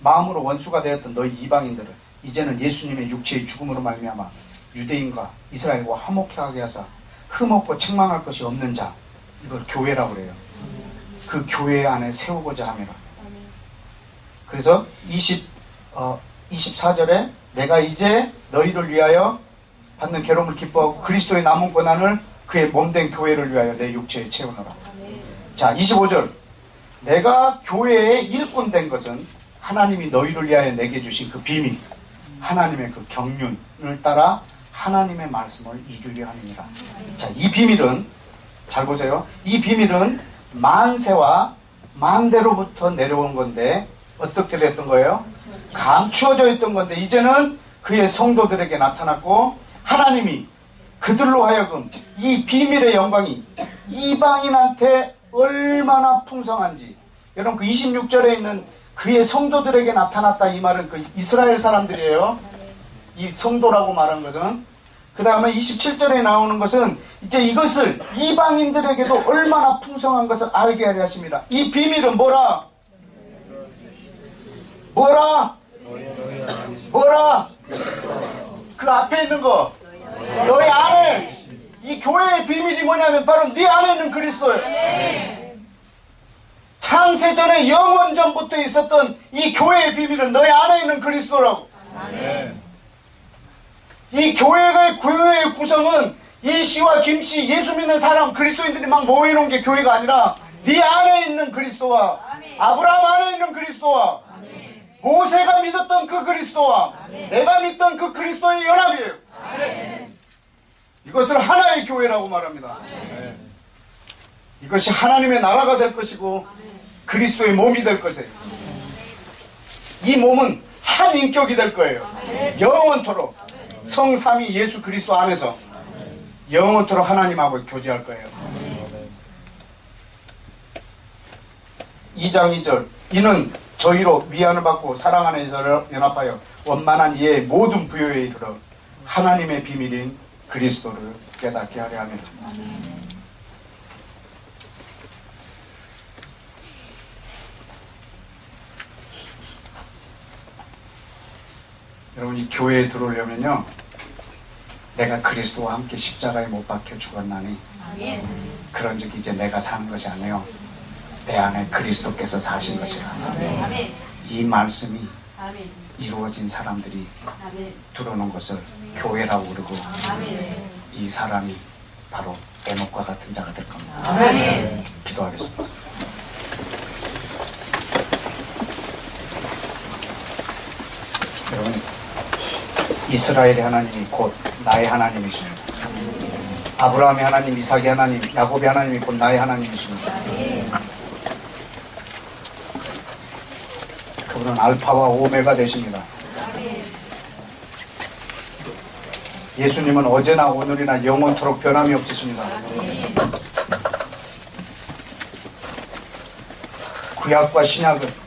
마음으로 원수가 되었던 너희 이방인들을 이제는 예수님의 육체의 죽음으로 말미암아 유대인과 이스라엘과 화목케 하게 하사 흠없고 책망할 것이 없는 자, 이걸 교회라고 그래요. 그 교회 안에 세우고자 함이라. 그래서 24절에 내가 이제 너희를 위하여 받는 괴로움을 기뻐하고 그리스도의 남은 고난을 그의 몸된 교회를 위하여 내 육체에 채우노라. 자, 25절. 내가 교회의 일꾼 된 것은 하나님이 너희를 위하여 내게 주신 그 비밀, 하나님의 그 경륜을 따라 하나님의 말씀을 이루려 함이니라. 자, 이 비밀은, 잘 보세요. 이 비밀은 만세와 만대로부터 내려온 건데 어떻게 됐던 거예요? 감추어져 있던 건데 이제는 그의 성도들에게 나타났고, 하나님이 그들로 하여금 이 비밀의 영광이 이방인한테 얼마나 풍성한지. 여러분, 그 26절에 있는 그의 성도들에게 나타났다, 이 말은 그 이스라엘 사람들이에요. 이 성도라고 말한 것은. 그 다음에 27절에 나오는 것은 이제 이것을 이방인들에게도 얼마나 풍성한 것을 알게 하려 하십니다. 이 비밀은 뭐라? 뭐라? 그 앞에 있는 거, 너희 안에. 이 교회의 비밀이 뭐냐면 바로 네 안에 있는 그리스도예요. 창세전에 영원전부터 있었던 이 교회의 비밀은 너희 안에 있는 그리스도라고. 이 교회의 구성은 이씨와 김씨, 예수 믿는 사람, 그리스도인들이 막 모여놓은 게 교회가 아니라 네 안에 있는 그리스도와 아브라함 안에 있는 그리스도와 모세가 믿었던 그 그리스도와 내가 믿던 그 그리스도의 연합이에요. 이것을 하나의 교회라고 말합니다. 이것이 하나님의 나라가 될 것이고 그리스도의 몸이 될 것이에요. 이 몸은 한 인격이 될 거예요. 영원토록 성삼위 예수 그리스도 안에서 영원토록 하나님하고 교제할 거예요. 2장 2절 이는 저희로 위안을 받고 사랑 안에 연합하여 원만한 이의 모든 부요에 이르러 하나님의 비밀인 그리스도를 깨닫게 하려 함이라. 여러분 이 교회에 들어오려면요 내가 그리스도와 함께 십자가에 못 박혀 죽었나니 그런 적 이제 내가 사는 것이 아니에요. 내 안에 그리스도께서 사신 것이라. 이 말씀이 이루어진 사람들이 들어오는 것을 교회라고 부르고 이 사람이 바로 에녹과 같은 자가 될 겁니다. 기도하겠습니다. 여러분 이스라엘의 하나님이 곧 나의 하나님이십니다. 아브라함의 하나님, 이삭의 하나님, 야곱의 하나님이 곧 나의 하나님이십니다. 그분은 알파와 오메가 되십니다. 예수님은 어제나 오늘이나 영원토록 변함이 없으십니다. 구약과 신약은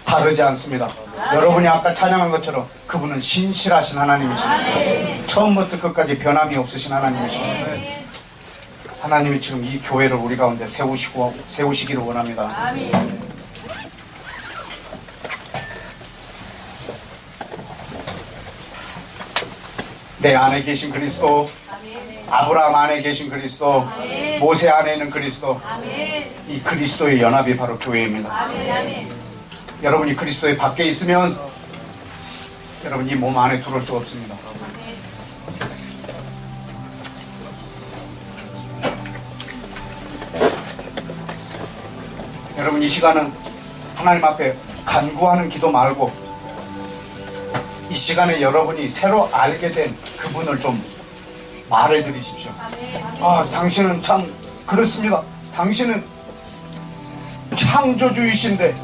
다르지 않습니다. 여러분이 아까 찬양한 것처럼 그분은 신실하신 하나님이십니다. 처음부터 끝까지 변함이 없으신 하나님이십니다. 하나님이 지금 이 교회를 우리 가운데 세우시기를 원합니다. 내 안에 계신 그리스도, 아브라함 안에 계신 그리스도, 모세 안에 있는 그리스도, 이 그리스도의 연합이 바로 교회입니다. 여러분이 그리스도의 밖에 있으면 여러분 이 몸 안에 들어올 수 없습니다. 여러분 이 시간은 하나님 앞에 간구하는 기도 말고 이 시간에 여러분이 새로 알게 된 그분을 좀 말해 드리십시오. 아, 당신은 참 그렇습니다. 당신은 창조주이신데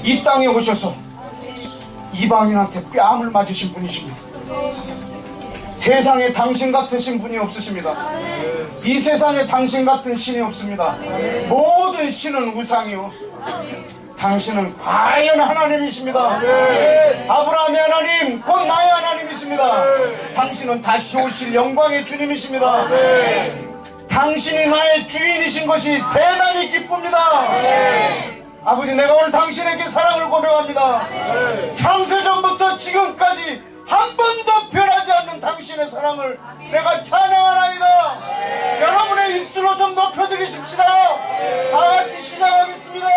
이 땅에 오셔서 이방인한테 뺨을 맞으신 분이십니다. 세상에 당신 같으신 분이 없으십니다. 이 세상에 당신 같은 신이 없습니다. 모든 신은 우상이요, 당신은 과연 하나님이십니다. 아브라함의 하나님, 곧 나의 하나님이십니다. 당신은 다시 오실 영광의 주님이십니다. 당신이 나의 주인이신 것이 대단히 기쁩니다. 아버지, 내가 오늘 당신에게 사랑을 고백합니다. 창세전부터 지금까지 한 번도 변하지 않는 당신의 사랑을 내가 찬양하나이다. 여러분의 입술로 좀 높여드리십시다. 다같이 시작하겠습니다.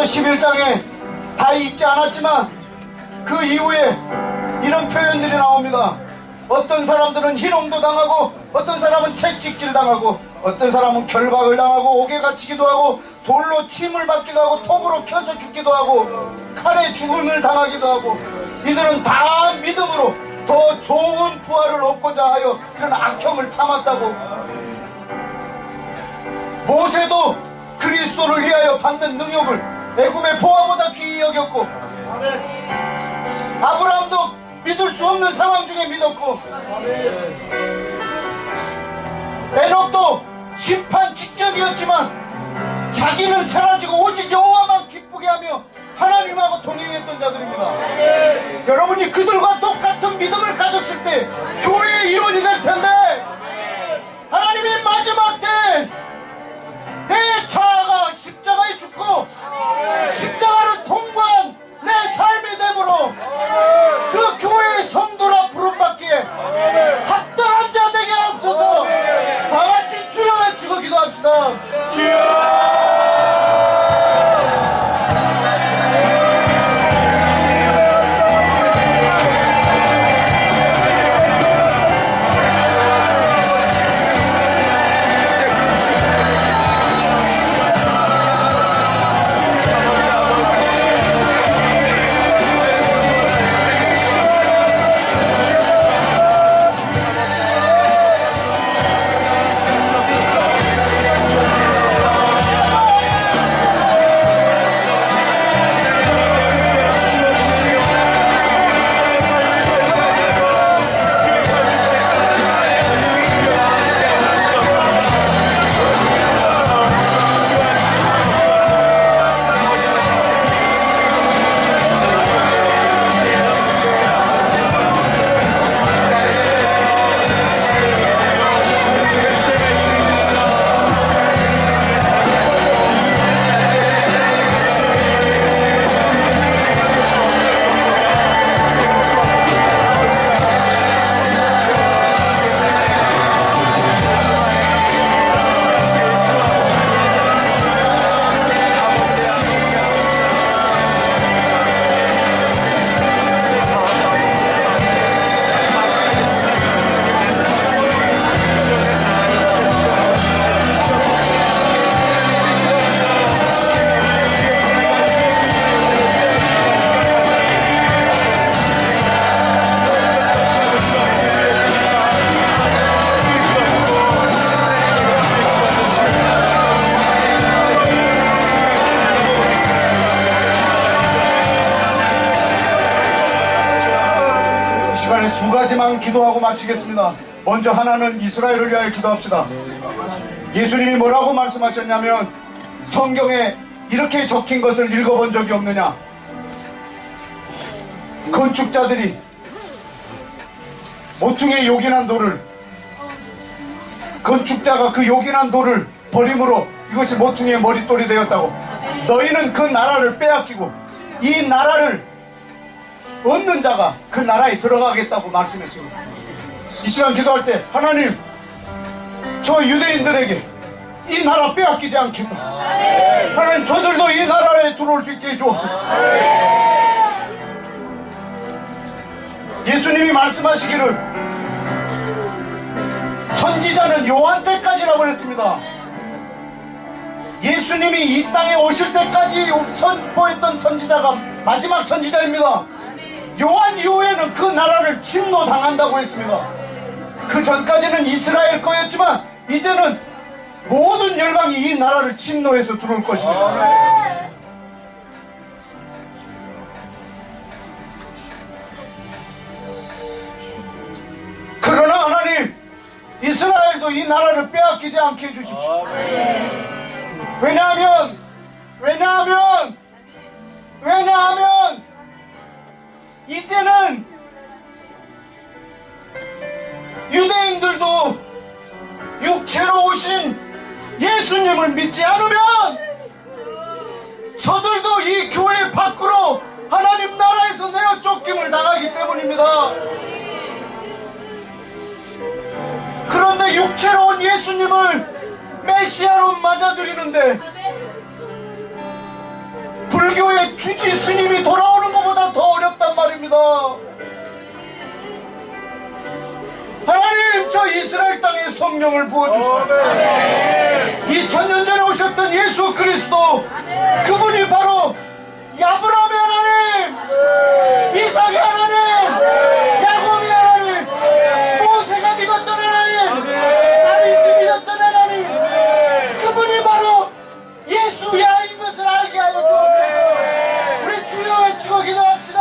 11장에 다 읽지 않았지만 그 이후에 이런 표현들이 나옵니다. 어떤 사람들은 희롱도 당하고, 어떤 사람은 채찍질 당하고, 어떤 사람은 결박을 당하고, 옥에 갇히기도 하고, 돌로 침을 받기도 하고, 톱으로 켜서 죽기도 하고, 칼에 죽음을 당하기도 하고, 이들은 다 믿음으로 더 좋은 부활을 얻고자 하여 그런 악형을 참았다고. 모세도 그리스도를 위하여 받는 능력을 애굽의 보화보다 귀히 여겼고, 아브라함도 믿을 수 없는 상황 중에 믿었고, 에녹도 심판 직전이었지만 자기는 사라지고 오직 여호와만 기쁘게 하며 하나님하고 동행했던 자들입니다. 여러분이 그들과 똑같은 믿음을 가졌을 때 교회의 일원이 될 텐데, 하나님이 마지막 때 내 자아가 십자가에 죽고 십자가를 통과한 내 삶이 되므로 그 교회의 성도라 부름받기에 합당한 자 되게 하옵소서. 다같이 주여 외치고 기도합시다. 두 가지만 기도하고 마치겠습니다. 먼저 하나는 이스라엘을 위하여 기도합시다. 예수님이 뭐라고 말씀하셨냐면, 성경에 이렇게 적힌 것을 읽어본 적이 없느냐. 건축자들이 모퉁이에 요긴한 돌을, 건축자가 그 요긴한 돌을 버림으로 이것이 모퉁이의 머릿돌이 되었다고. 너희는 그 나라를 빼앗기고 이 나라를 얻는 자가 그 나라에 들어가겠다고 말씀했습니다. 이 시간 기도할 때, 하나님, 저 유대인들에게 이 나라 빼앗기지 않겠다. 하나님, 저들도 이 나라에 들어올 수 있게 해주옵소서. 예수님이 말씀하시기를 선지자는 요한 때까지라고 그랬습니다. 예수님이 이 땅에 오실 때까지 선포했던 선지자가 마지막 선지자입니다. 요한 이후에는 그 나라를 침노당한다고 했습니다. 그 전까지는 이스라엘 거였지만 이제는 모든 열방이 이 나라를 침노해서 들어올 것입니다. 그러나 하나님, 이스라엘도 이 나라를 빼앗기지 않게 해주십시오. 왜냐하면 이제는 유대인들도 육체로 오신 예수님을 믿지 않으면 저들도 이 교회 밖으로 하나님 나라에서 내어 쫓김을 당하기 때문입니다. 그런데 육체로 온 예수님을 메시아로 맞아들이는데 불교의 주지 스님이 돌아오는 것보다 더 어렵단 말입니다. 하나님, 저 이스라엘 땅에 성령을 부어주시오. 2000년 전에 오셨던 예수 그리스도, 그분이 바로 아브라함의 하나님, 이삭의 하나님, 야곱의 하나님, 모세가 믿었던 하나님, 다윗이 믿었던 하나님, 그분이 바로 예수야인 것을 알게 하여 주옵소서. 우리 주여 외치고 기도합시다.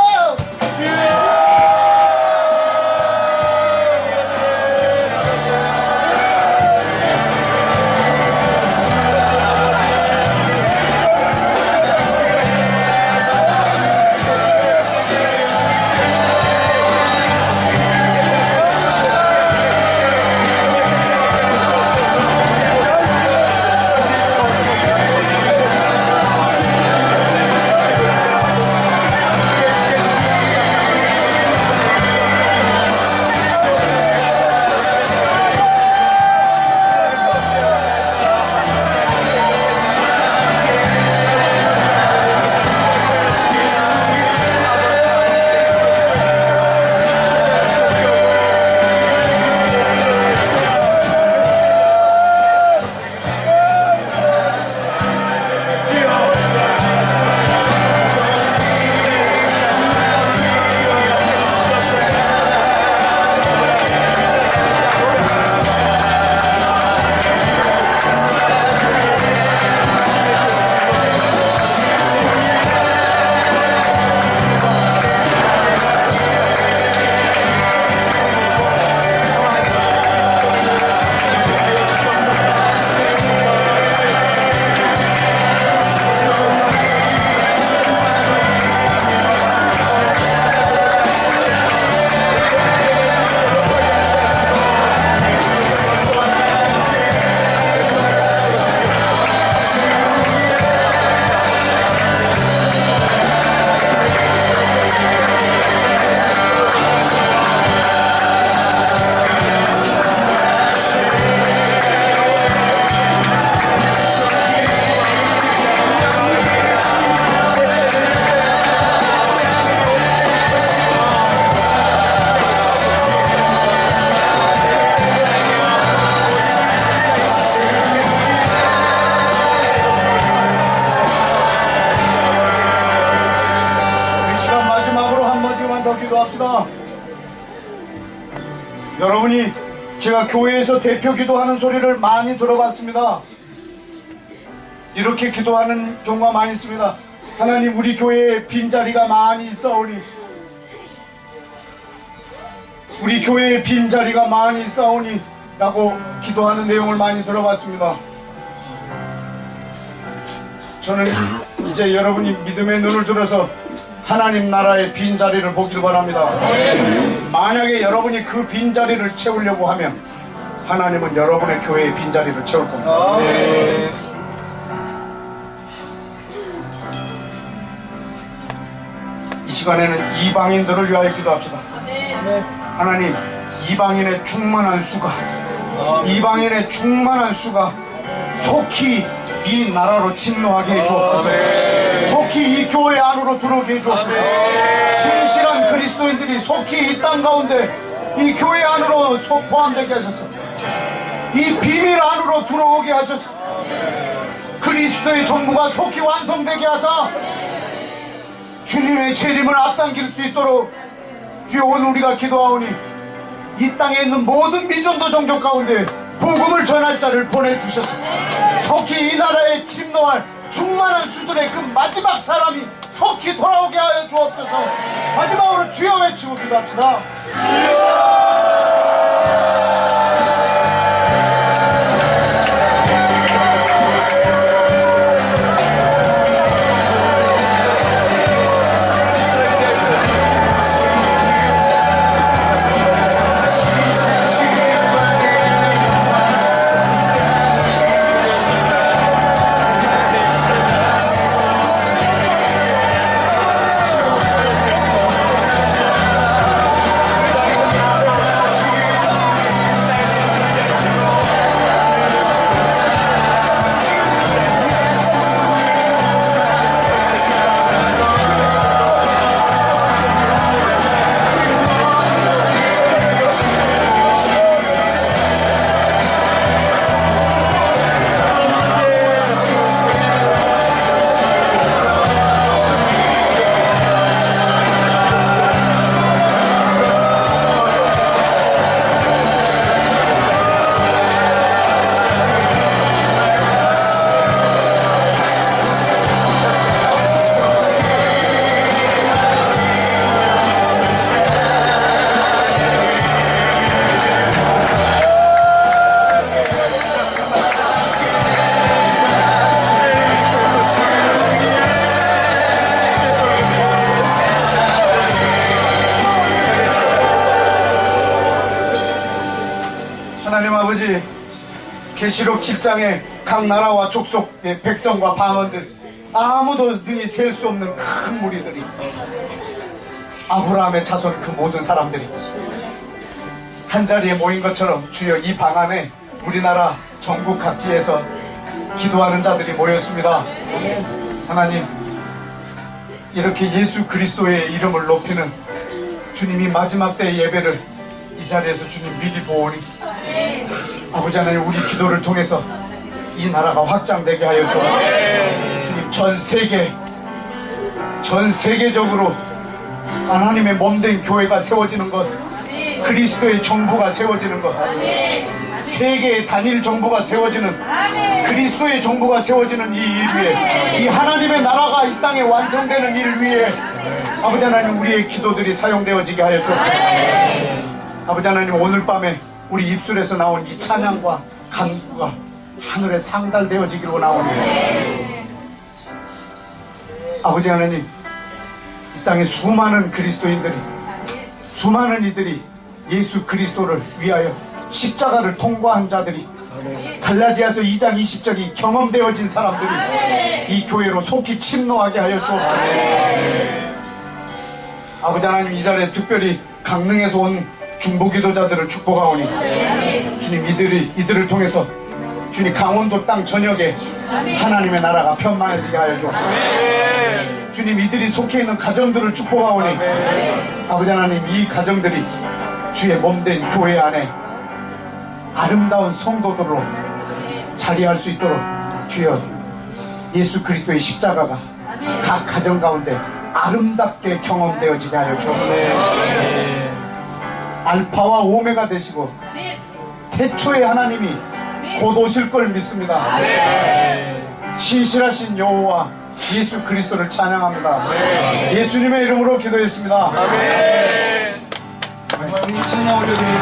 기도합시다. 여러분이 제가 교회에서 대표 기도하는 소리를 많이 들어봤습니다. 이렇게 기도하는 경우가 많이 있습니다. 하나님, 우리 교회에 빈자리가 많이 있사오니, 우리 교회에 빈자리가 많이 있사오니 라고 기도하는 내용을 많이 들어봤습니다. 저는 이제 여러분이 믿음의 눈을 들어서 하나님 나라의 빈자리를 보길 바랍니다. 만약에 여러분이 그 빈자리를 채우려고 하면 하나님은 여러분의 교회의 빈자리를 채울 겁니다. 이 시간에는 이방인들을 위하여 기도합시다. 하나님, 이방인의 충만한 수가, 이방인의 충만한 수가 속히 이 나라로 침노하게 해주옵소서. 속히 이 교회 안으로 들어오게 해주옵소서. 신실한 그리스도인들이 속히 이 땅 가운데 이 교회 안으로 포함되게 하셔서 이 비밀 안으로 들어오게 하셔서 그리스도의 정부가 속히 완성되게 하사 주님의 재림을 앞당길 수 있도록 주여, 오늘 우리가 기도하오니 이 땅에 있는 모든 미전도 종족 가운데 복음을 전할 자를 보내주셔서 속히 이 나라에 침노할 충만한 수들의 그 마지막 사람이 속히 돌아오게 하여 주옵소서. 마지막으로 주여 외치고 기도합시다. 계시록 7장에 각 나라와 족속의 백성과 방언들 아무도 능히 셀 수 없는 큰 무리들이 아브라함의 자손 그 모든 사람들이 한자리에 모인 것처럼 주여 이 방 안에 우리나라 전국 각지에서 기도하는 자들이 모였습니다. 하나님, 이렇게 예수 그리스도의 이름을 높이는 주님이 마지막 때의 예배를 이 자리에서 주님 미리 보오니 아버지 하나님, 우리 기도를 통해서 이 나라가 확장되게 하여 주옵소서. 주님, 전 세계적으로 하나님의 몸된 교회가 세워지는 것, 그리스도의 정부가 세워지는 것, 세계의 단일 정부가 세워지는, 그리스도의 정부가 세워지는 이 일 위에, 이 하나님의 나라가 이 땅에 완성되는 일 위에 아버지 하나님, 우리의 기도들이 사용되어지게 하여 주옵소서. 아버지 하나님, 오늘 밤에 우리 입술에서 나온 이 찬양과 간구가 하늘에 상달되어지기로 나오니 아버지 하나님, 이 땅에 수많은 그리스도인들이, 수많은 이들이 예수 그리스도를 위하여 십자가를 통과한 자들이, 갈라디아서 2장 20절이 경험되어진 사람들이 이 교회로 속히 침노하게 하여 주옵소서. 아버지 하나님, 이 자리에 특별히 강릉에서 온 중보기도자들을 축복하오니 주님, 이들을 통해서 주님 강원도 땅 전역에 하나님의 나라가 편만해지게 하여 주옵소서. 주님, 이들이 속해 있는 가정들을 축복하오니 아버지 하나님, 이 가정들이 주의 몸된 교회 안에 아름다운 성도들로 자리할 수 있도록 주여 예수 그리스도의 십자가가 각 가정 가운데 아름답게 경험되어지게 하여 주옵소서. 알파와 오메가 되시고 태초의 하나님이 곧 오실 걸 믿습니다. 신실하신 여호와 예수 그리스도를 찬양합니다. 예수님의 이름으로 기도했습니다. 우리 신나 올려드리는